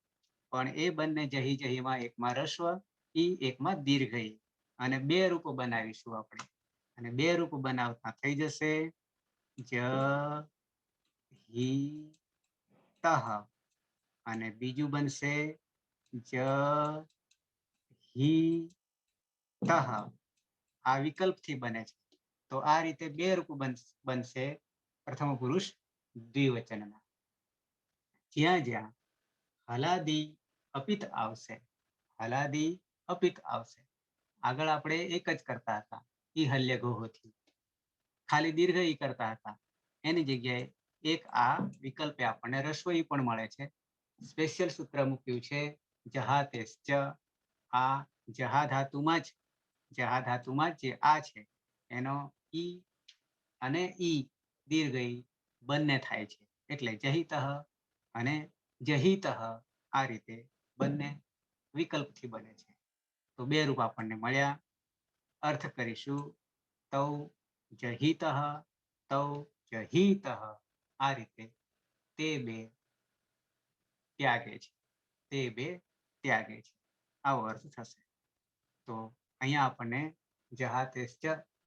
પણ એ બંને જહીમાં એકમાં રસ્વ ઈ, એકમાં દીર્ઘ ઈ, અને બે રૂપો બનાવીશું આપણે. અને બે રૂપ બનાવતા થઈ જશે જ હી તહ, અને બીજું બનશે જ હી તહ. આ વિકલ્પથી બને છે. તો આ રીતે બે રૂપ બનશે પ્રથમ પુરુષ દ્વિવચનના. જ્યાં જ્યાં હલાદી અપિત આવશે, હલાદી અપિત આવશે. આગળ આપણે એક જ કરતા હતા, ઈ હલ્ય ગોહોથી, ખાલી દીર્ઘ ઈ કરતા હતા. એની જગ્યાએ એક આ વિકલ્પે આપણને રસ્વ ઈ પણ મળે છે. સ્પેશિયલ સૂત્ર મૂક્યું છે જહાતેશ ચ. આ જહા ધાતુમાં જે આ છે એનો ઈ અને ઈ દીર્ઘ ઈ બંને થાય છે, એટલે જહિતઃ અને જહિતઃ આ રીતે બંને વિકલ્પથી બને છે. તો બે રૂપ આપણને મળ્યા. અર્થ કરીશું. તૌ જહિતઃ તૌ જહિતઃ, આ રીતે તે બે ત્યાગે છે, તે બે ત્યાગે છે, આવો અર્થ થશે. તો અહીંયા આપણને જહાતેશ ચ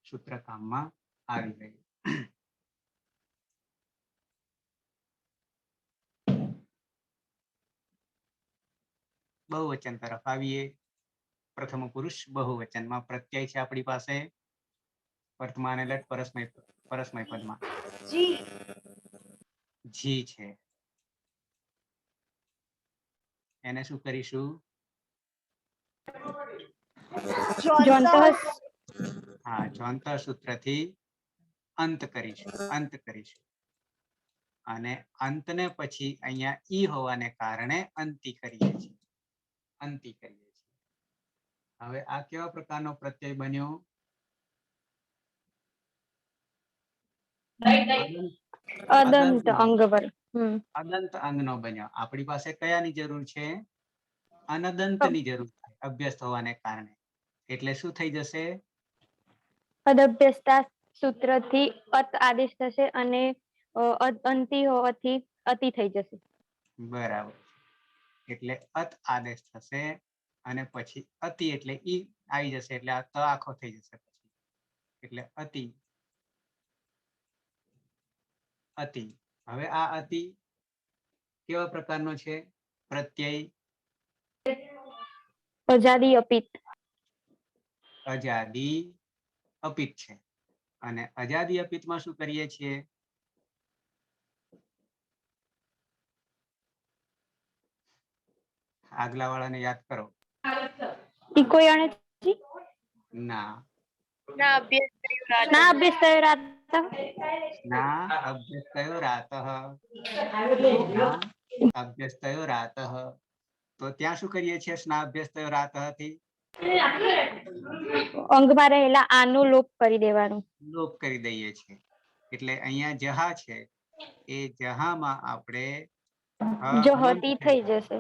સૂત્ર કામમાં આવી ગયું. બહુવચન તરફ આવીએ. પ્રથમ પુરુષ બહુવચનમાં પ્રત્યય છે આપણી પાસે વર્તમાન એટલે પરસ્મય પદમાં જી છે. એને શું કરીશું? હા, જોંત સૂત્રથી અંત કરીશું. અને અંતને પછી અહીંયા ઈ હોવાને કારણે અંતિ કરીએ છીએ. હવે આ કેવા પ્રકારનો પ્રત્યય બન્યો? અદંત અંગ પર. અદંત અંગનો બન્યો. આપણી પાસે કયાની જરૂર છે? અનદંતની જરૂર છે, અભ્યસ્ત હોવાને કારણે. એટલે શું થઈ જશે? અદભ્યસ્તા સૂત્રથી અત આદેશ થશે અને અંતિ હોવાથી અતિ થઈ જશે. બરાબર. એટલે અત આદેશ થશે અને પછી અતિ એટલે ઈ આવી જશે, એટલે આ ત આખો થઈ જશે પછી, એટલે અતિ. હવે આ અતિ કેવા પ્રકારનો છે? પ્રત્યય અજાદી અપિત. અજાદી અપિત છે. અને અજાદી અપિતમાં શું કરીએ છીએ? આગલા વાળાને યાદ કરો. ના અભ્યસ્ત રાત. અભ્યસ્તયો રાતઃ. તો ત્યાં શું કરીએ છીએ સ્નાભ્યસ્તયો રાતઃ થી? અંગમાં રહેલા આનું લોપ કરી દેવાનું. લોપ કરી દઈએ છીએ. એટલે અહીંયા જહા છે એ જહામાં આપણે જો હલંત હતી થઈ થઈ જશે.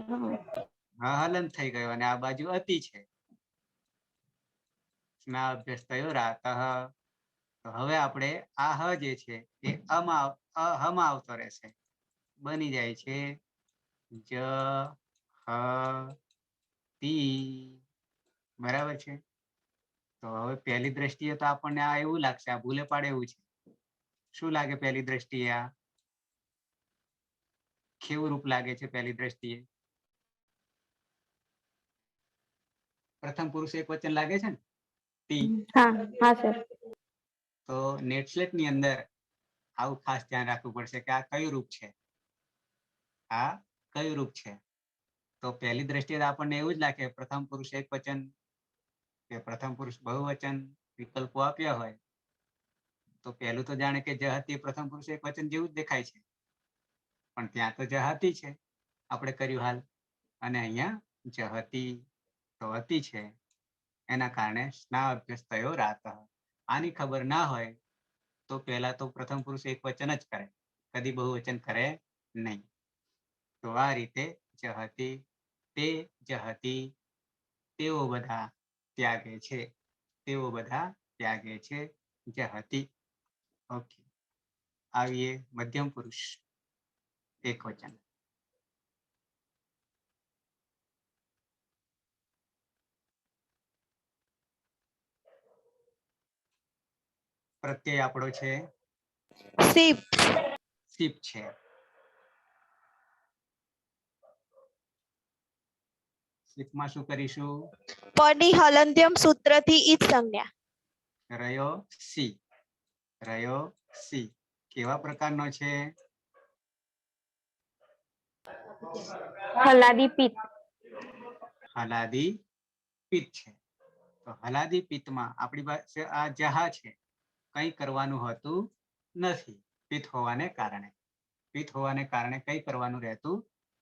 હલંત થઈ ગયો અને આ બાજુ અતિ છે. સ્ના અભ્યાસ થયો રાતઃ. તો હવે આપણે આ હ જે છે એ હમાં આવતો રહેશે. બની જાય છે જ હ તી. બરાબર છે. તો હવે પહેલી દ્રષ્ટિએ તો આપણને આ એવું લાગશે, આ ભૂલે પાડે એવું છે. શું લાગે પહેલી દ્રષ્ટિએ? આ કેવું રૂપ લાગે છે પહેલી દ્રષ્ટિએ? પ્રથમ પુરુષ એક વચન લાગે છે ને, તી. હા હા સર. તો નેટસ્લેટ ની અંદર આવું ખાસ ધ્યાન રાખવું પડશે કે આ કયું રૂપ છે, આ કયું રૂપ છે. તો પહેલી દ્રષ્ટિએ આપણને એવું જ લાગે પ્રથમ પુરુષ એક વચન કે પ્રથમ પુરુષ બહુવચન વિકલ્પો આપ્યા હોય તો પહેલું તો જાણે કે જહતી પ્રથમ પુરુષ એક વચન જેવું જ દેખાય છે, પણ ત્યાં તો જહતી છે આપણે કર્યું હાલ, અને અહીંયા જહતી તો હતી છે. એના કારણે સ્ના અભ્યાસ થયો રાતઃ. આની ખબર ના હોય તો પહેલા તો પ્રથમ પુરુષ એક વચન જ કરે, કદી બહુવચન કરે નહીં. તો આ રીતે જહતી, તે જહતી, તેઓ બધા ત્યાગે છે, તેઓ બધા ત્યાગે છે, જહતી. ઓકે, આવીએ મધ્યમ પુરુષ એક વચન. પ્રત્યય આપણો છે સીપ. સીપ છે. સીપમાં શું કરીશું? પની હલંત્યમ સૂત્રથી ઈજ સંજ્ઞા. રહ્યો સી, રહ્યો સી કેવા પ્રકારનો છે? હલાદી પિત્ત. હલાદી પિત્ત છે. તો હલાદી પિત્તમાં આપણી પાસે આ જહા છે, કંઈ કરવાનું હોતું નથી પિત્ત હોવાને કારણે. પિત્ત હોવાને કારણે કંઈ કરવાનું રહેતું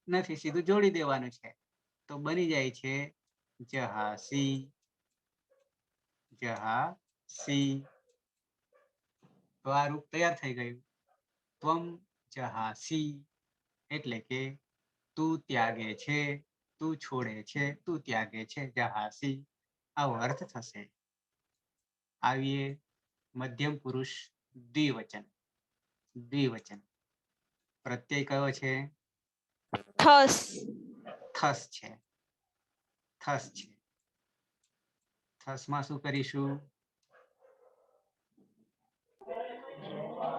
નથી, સીધું જોડી દેવાનું છે. તો બની જાય છે જહાસી, જહાસી. તો આ રૂપ તૈયાર થઈ ગયું. ત્વમ જહાસી એટલે કે તું ત્યાગે છે, તું છોડે છે, તું ત્યાગે છે, જહાસી. આવો અર્થ થશે. આવીએ મધ્યમ પુરુષ દ્વિવચન. દ્વિવચન પ્રત્યય કયો છે? થસ. થસ છે, થસ છે. થસમાં શું કરીશું?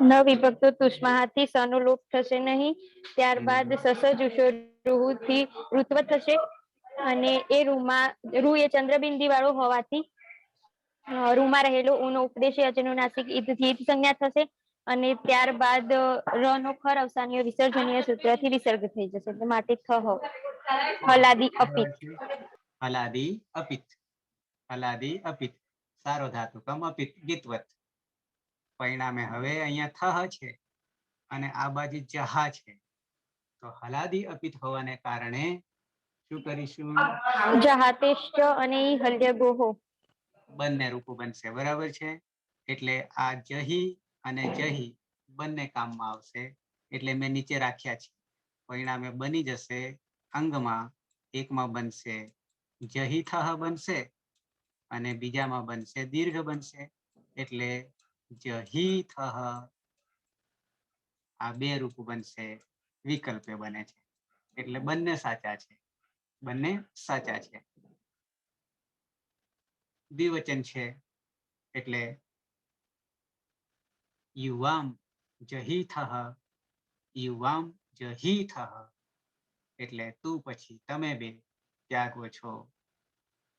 ન વિભક્તો તુષ્માહાથી સનો લોપ થશે નહીં. ત્યારબાદ સસ જુષો રૂહુથી ઋત્વ થશે, અને એ રૂમાં રૂ એ ચંદ્રબિંદી વાળો હોવાથી રૂમાં રહેલો ઊનો ઉપદેશી અચનુનાસિક ઈદથી ઈદ સંજ્ઞા થશે, અને ત્યારબાદ ર નો ખર અવસાનીય વિસર્જનીય સૂત્રથી વિસર્ગ થઈ જશે, એટલે માટે થ હલાદી અપિત. હલાદી અપિત, હલાદી અપિત સારો ધાતુ કમ અપિત ગીતવત. પરિણામે હવે અહીંયા થહ છે અને આ બાજુ જહા છે, તો હલાદી અપિત હોવાને કારણે શું કરીશું? જહાતેશ્ચ અને ઈ હલ્ય ગોહો. બંને રૂપો બનશે. બરાબર છે. એટલે આ જહી અને જહી બંને કામમાં આવશે, એટલે મેં નીચે રાખ્યા છે. પરિણામે બની જશે અંગમાં એકમાં બનશે જહી થહ બનશે અને બીજામાં બનશે દીર્ઘ બનશે, એટલે જહી થહ. આ બે રૂપ બનશે, વિકલ્પે બને છે, એટલે બંને સાચા છે, બંને સાચા છે. દ્વિવચન છે એટલે યુવામ જહી થહ, યુવામ જહી થહ એટલે તું પછી તમે બે ત્યાગો છો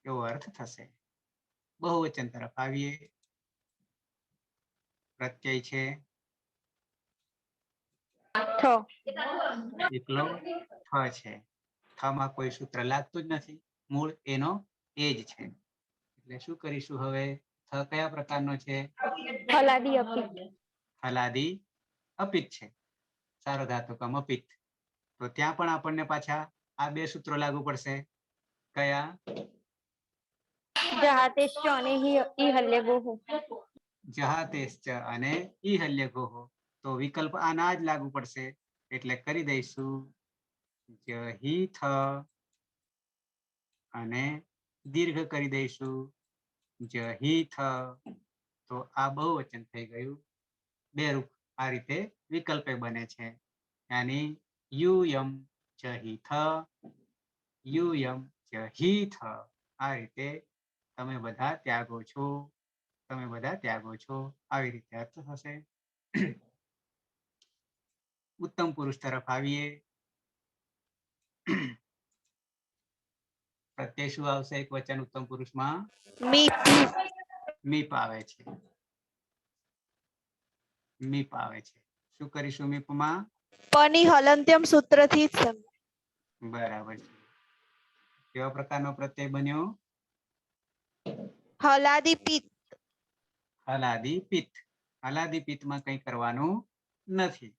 એવો અર્થ થશે. બહુવચન તરફ આવીએ. પ્રત્યય છે એકલો થ છે. થમાં કોઈ સૂત્ર લાગતું જ નથી, મૂળ એનો એ જ છે. એટલે શું કરીશું હવે? થ કયા પ્રકારનો છે? હલાદી અપિત. હલાદી અપિત છે, સારો ધાતુકમ અપિત. તો ત્યાં પણ આપણને પાછા આ બે સૂત્રો લાગુ પડશે. કયા? જહાતેશ્ચ અને ઈહલ્ય ગોહો. જહાતેશ્ચ અને ઈહલ્ય ગોહો. તો વિકલ્પ આના જ લાગુ પડશે એટલે કરી દઈશું જહીથ અને દીર્ઘ કરી દઈશું જહીથ. તો આ બહુવચન થઈ ગયું. બે રૂપ આ રીતે વિકલ્પે બને છે. યાની યુયમ જહીથ યુયમ જહીથ. આ રીતે તમે બધા ત્યાગો છો, તમે બધા ત્યાગો છો, આવી રીતે અર્થ થશે. ઉત્તમ પુરુષ તરફ આવીએ. પ્રત્યય શું આવશે એક વચન ઉત્તમ પુરુષમાં? મીપ. મીપ આવે છે. મીપ આવે છે. શું કરીશું મીપમાં? પની હલંત્યમ સૂત્રથી જ સમજાય. બરાબર છે. કેવા પ્રકારનો પ્રત્યય બન્યો? હલાદી પિત્ત. હલાદી પિત્ત. હલાદી પિત્તમાં કંઈ કરવાનું નથી,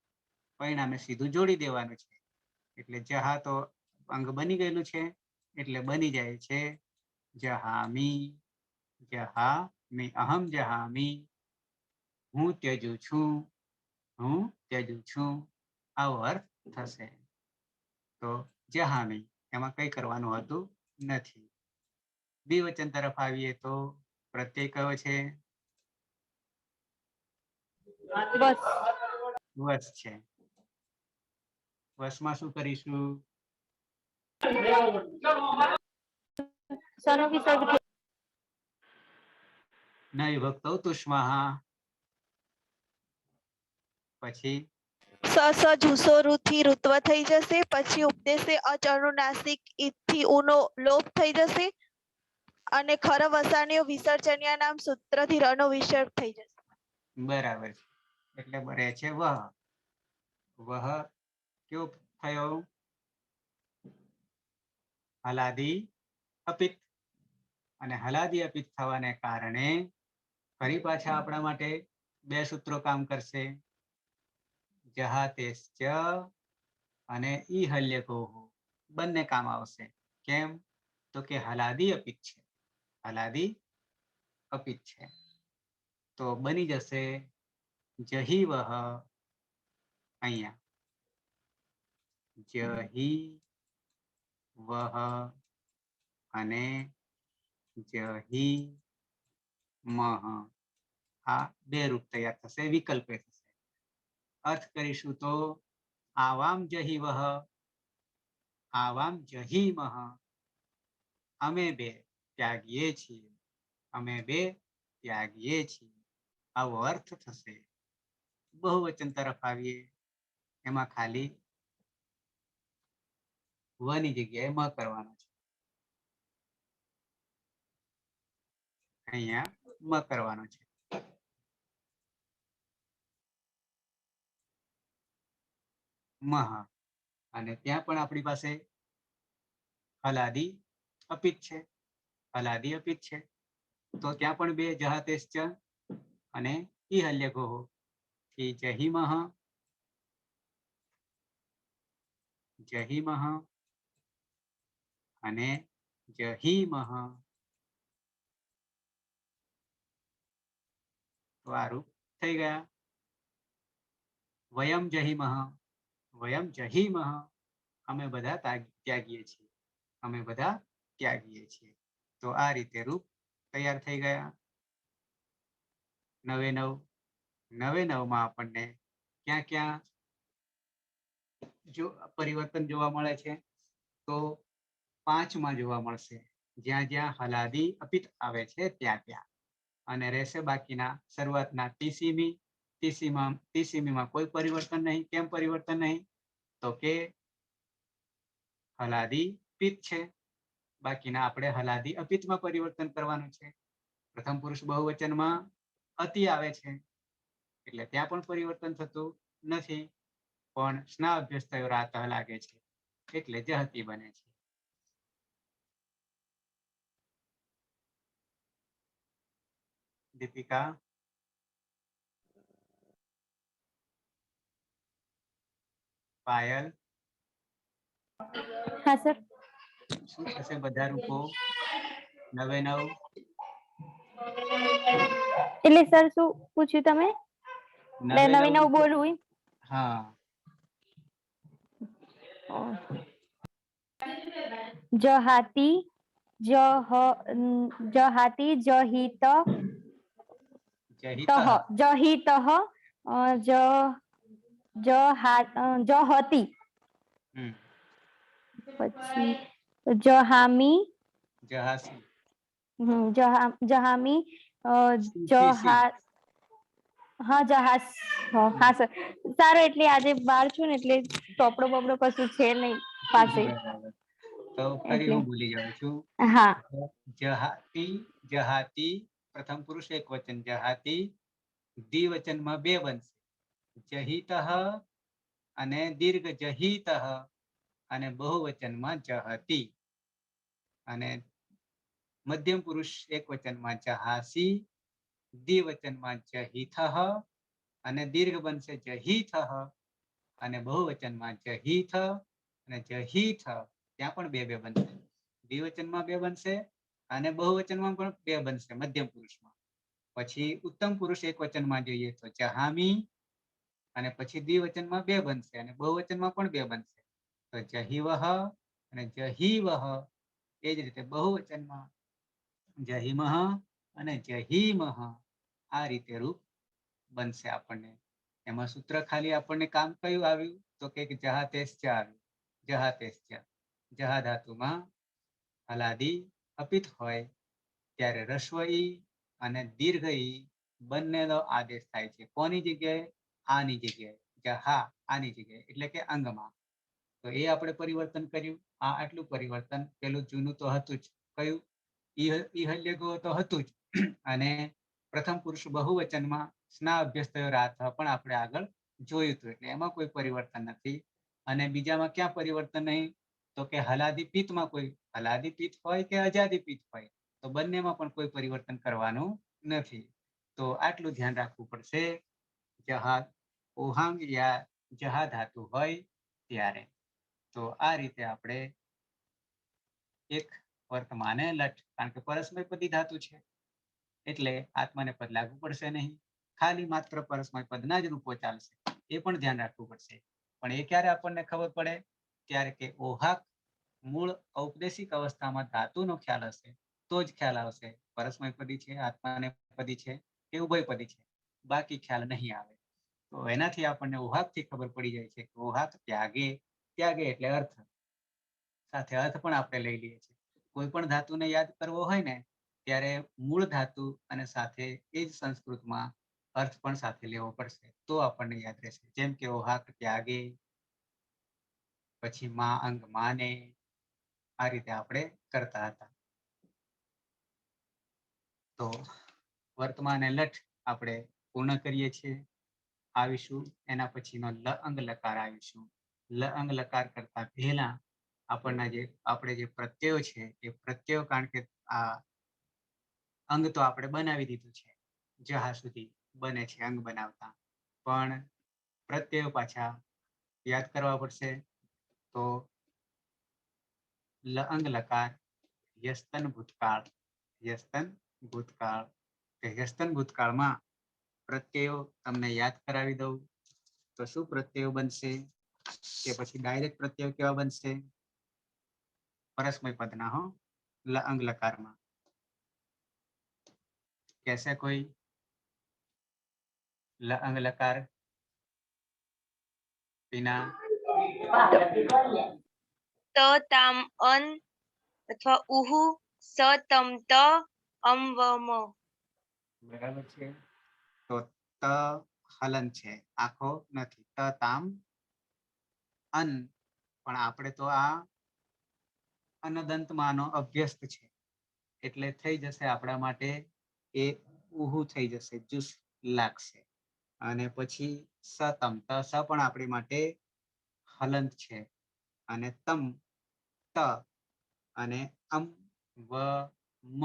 પરિણામે સીધું જોડી દેવાનું છે. એટલે જહા તો અંગ બની ગયેલું છે એટલે બની જાય છે જહામી. જહામી. અહમ જહામી. હું ત્યજું છું, હું ત્યજું છું, આવો અર્થ થશે. તો જહામી એમાં કંઈ કરવાનું હોતું નથી. દ્વિવચન તરફ આવીએ તો પ્રત્યય કયો છે? બસ. વસ છે. વસમાં શું કરીશું? સનો વિસર્ગ ન વિભક્તો તુષ્મા. પછી સ ઝુસો રૂથી ઋત્વ થઈ જશે. પછી ઉપદેશે અચ અનુનાસિક ઈથી ઉનો લોપ થઈ જશે. અને ખર વસાણીઓ વિસર્જન્યા નામ સૂત્રથી રનો વિસર્ગ થઈ જશે. બરાબર છે. એટલે રહે છે વહ. વહ કેવો થયો? હલાદી અપિત. અને હલાદી અપિત થવાને કારણે ફરી પાછા આપણા માટે બે સૂત્રો કામ કરશે. જહાતેશ્ચ અને ઈહલ્ય ગોહો બંને કામ આવશે. કેમ? તો કે હલાદી અપિત છે, હલાદી અપિત છે. તો બની જશે જહી વહ. અહીંયા જહી વહ અને જહી મહ. આ બે રૂપ તૈયાર થશે, વિકલ્પે થશે. અર્થ કરીશું તો આવામ જહી વહ, આવામ જહી મહ. અમે બે ત્યાગીએ છીએ, અમે બે ત્યાગીએ છીએ, આવો અર્થ થશે. બહુવચન તરફ આવીએ. એમાં ખાલી વની જગ્યાએ મ કરવાનો છે. અહીંયા મ કરવાનો છે. મહ. અને ત્યાં પણ આપણી પાસે હલાદી અપિત છે, હલાદી અપિત છે. તો ત્યાં પણ બે જહાતેશ્ચ અને ઈહલ્ય ગોહો થી જહીમહ, જહીમહ અને જહીમહ. તો આ રૂપ થઈ ગયા. વયમ જહીમહ, વયમ જહીમહ. અમે બધા ત્યાગીએ છીએ, અમે બધા ત્યાગીએ છીએ. તો આ રીતે રૂપ તૈયાર થઈ ગયા. નવે નવમાં આપણને ક્યાં ક્યાં જો પરિવર્તન જોવા મળે છે? તો 5માં જોવા મળશે. જ્યાં જ્યાં હલાદી અપિત આવે છે ત્યાં ત્યાં. અને રહેશે બાકીના શરૂઆતના તીસીમીમાં કોઈ પરિવર્તન નહીં. કેમ પરિવર્તન નહીં? તો કે હલાદી પિત છે, બાકીના આપણે હલાદી અપિતમાં પરિવર્તન કરવાનું છે. પ્રથમ પુરુષ બહુવચનમાં અતિ આવે છે એટલે ત્યાં પણ પરિવર્તન થતું નથી, પણ સ્ના અભ્યાસ થયો રાત લાગે છે એટલે જહતી બને છે. દીપિકા, પાયલ, હા સર. શું થશે બધા રૂપો? નવે નવ એટલે સર શું પૂછ્યું તમે? એટલે નવે નવી નવ નવું બોલવું હા જહાતી જહાતી જહિત જહિત જહિત જહતી પછી જહામી જહાસી જહામી સી જહા હા જહાસ હા સર સારું એટલે આજે બહાર છું ને એટલે ચોપડો બપડો કશું છે નહીં પાસે બરાબર તો ફરી એટલે હું ભૂલી જાઉં છું હા જહાતી જહાતી પ્રથમ પુરુષ એક વચન જહાતી દ્વિવચનમાં બે બનશે જહિતઃ અને દીર્ઘ જહિતઃ અને બહુવચનમાં જહતી અને મધ્યમ પુરુષ એક વચનમાં જહાસી દ્વિવચનમાં જહિથઃ અને દીર્ઘ બનશે જહિથઃ અને બહુવચનમાં જહિથ અને જહિથ ત્યાં પણ બે બે બનશે દ્વિવચનમાં બે બનશે અને બહુવચનમાં પણ બે બનશે મધ્યમ પુરુષમાં પછી ઉત્તમ પુરુષ એક વચનમાં જોઈએ તો જહામી અને પછી દ્વિવચનમાં બે બનશે અને બહુવચનમાં પણ બે બનશે તો જહિવહ અને જહિવહ એ જ રીતે બહુવચનમાં જહિમહ અને જહિમહ આ રીતે રૂપ બનશે આપણને એમાં સૂત્ર ખાલી આપણને કામ કયું આવ્યું તો કે જહાતેશ્ચ આવ્યું જહાતેશ્ચ જહા ધાતુમાં હલાદી અપિત હોય ત્યારે રસ્વ ઈ અને દીર્ઘ ઈ બંનેનો આદેશ થાય છે કોની જગ્યાએ આની જગ્યાએ જહા આની જગ્યાએ એટલે કે અંગમાં તો એ આપણે પરિવર્તન કર્યું આ આટલું પરિવર્તન પેલું જૂનું તો હતું જ કયું ઈહલ્યગો તો હતું જ અને પ્રથમ પુરુષ બહુવચનમાં સ્ના અભ્યસ્ત રાથ પણ આપણે આગળ જોયું હતું એટલે એમાં કોઈ પરિવર્તન નથી અને બીજામાં ક્યાં પરિવર્તન નહીં તો કે હલાદી પિત્તમાં કોઈ હલાદી પિત્ત હોય કે અજાદી પિત્ત હોય તો બંનેમાં પણ કોઈ પરિવર્તન કરવાનું નથી તો આટલું ધ્યાન રાખવું પડશે જહા ઓહાંગ યા જહા ધાતુ હોય ત્યારે તો આ રીતે આપણે એક વર્તમાને લટ કારણ કે પરસ્મય પદી ધાતુ છે એટલે આત્માને પદ લાગુ પડશે નહીં ખાલી માત્ર પરસ્મય પદના જ રૂપો ચાલશે એ પણ ધ્યાન રાખવું પડશે પણ એ ક્યારે આપણને ખબર પડે ત્યારે કે ઓહાક મૂળ ઔપદેશિક અવસ્થામાં ધાતુનો ખ્યાલ હશે તો જ ખ્યાલ આવશે પરસ્મય પદી છે આત્માને પદી છે કે ઉભયપદી છે બાકી ખ્યાલ નહીં આવે તો એનાથી આપણને ઓહાકથી ખબર પડી જાય છે કે ઓહાક ત્યાગે ત્યાગે એટલે અર્થ સાથે અર્થ પણ આપણે લઈ લઈએ છીએ કોઈ પણ ધાતુને યાદ કરવો હોય ને ત્યારે મૂળ ધાતુ અને સાથે એ જ સંસ્કૃતમાં અર્થ પણ સાથે લેવો પડશે તો આપણને યાદ રહેશે જેમ કે ઓહાક ત્યાગે પછી માં અંગ માને આ રીતે આપણે કરતા હતા તો વર્તમાન લઠ આપણે પૂર્ણ કરીએ છીએ આવીશું એના પછીનો લ અંગ લકાર આવીશું લ અંગ લકાર કરતા પહેલા આપણે જે પ્રત્યયો છે એ પ્રત્યયો કારણ કે આ અંગ તો આપણે બનાવી દીધું છે જહા સુધી બને છે અંગ બનાવતા પણ પ્રત્યયો પાછા યાદ કરવા પડશે તો લ અંગ લકાર યસ્તન ભૂતકાળ યસ્તન ભૂતકાળમાં પ્રત્યયો તમને યાદ કરાવી દઉં તો શું પ્રત્યયો બનશે કે પછી ડાયરેક્ટ પ્રત્યયો કેવા બનશે પરસ્મય પદના હો લ અંગ લકારમાં कैसे कोई ल अंग लकार बिना ત તામ અન અથવા ઉહુ સ તમ ત અમ વમ બરાબર છે તો ત હલન છે આખો નથી ત તામ અન પણ આપણે તો આ અનદંતમાંનો અભ્યસ્ત છે એટલે થઈ જશે આપણા માટે એ ઉહુ થઈ જશે જુસ લાગશે અને પછી સતમ ત સ પણ આપણી માટે હલંત છે અને તમ ત અને અમ વ મ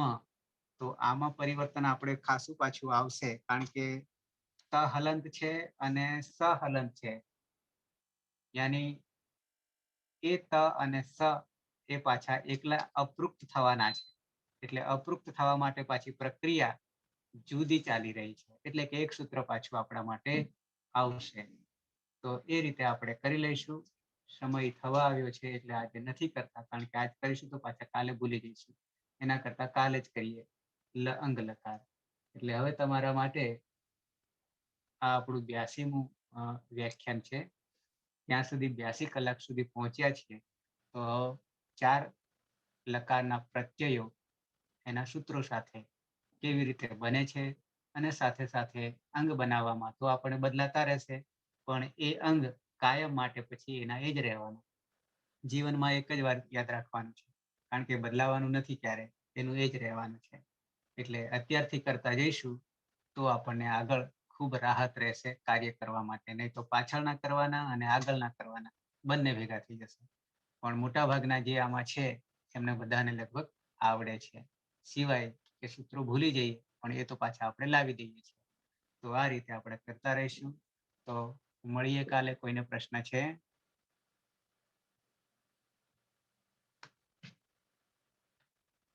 તો આમાં પરિવર્તન આપણે ખાસું પાછું આવશે કારણ કે ત હલંત છે અને સ હલંત છે યાની એ ત અને સ એ પાછા એકલા અપૃક્ત થવાના છે એટલે અપૃક્ત થવા માટે પાછી પ્રક્રિયા જુદી ચાલી રહી છે, એટલે કે એક સૂત્ર પાછું આપણા માટે આવશે. તો એ રીતે આપણે કરી લઈશું. સમય થવા આવ્યો છે એટલે આજે નથી કરતા, કારણ કે આજ કરીશું તો પાછા કાલે ભૂલી જઈશું. એના કરતા કાલે જ કરીએ અંગ લકાર. એટલે હવે તમારા માટે આ આપણું 82મું વ્યાખ્યાન છે. ત્યાં સુધી 82 કલાક સુધી પહોંચ્યા છીએ. તો 4 લકારના પ્રત્યયો એના સૂત્રો સાથે કેવી રીતે બને છે, અને સાથે સાથે અંગ બનાવવામાં તો આપણે બદલાતા રહેશે, પણ એ અંગ કાયમ માટે પછી એના એ જ રહેવાનું. જીવનમાં એક જ વાર યાદ રાખવાનું છે, કારણ કે બદલાવાનું નથી ક્યારે, એનું એ જ રહેવાનું છે. એટલે અત્યારથી કરતા જઈશું તો આપણને આગળ ખૂબ રાહત રહેશે કાર્ય કરવા માટે. નહીં તો પાછળના કરવાના અને આગળના કરવાના બંને ભેગા થઈ જશે. પણ મોટા ભાગના જે આમાં છે એમને બધાને લગભગ આવડે છે, સિવાય કે સૂત્રો ભૂલી જઈએ, પણ એ તો પાછા આપણે લાવી દઈએ છીએ. તો આ રીતે આપણે કરતા રહીશું. તો મળીએ કાલે. કોઈને પ્રશ્ન છે?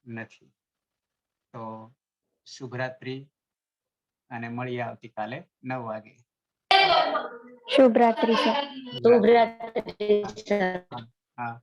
નથી. તો શુભરાત્રિ, અને મળીએ આવતીકાલે 9 વાગે. શુભરાત્રી સર. શુભરાત્રી સર. હા.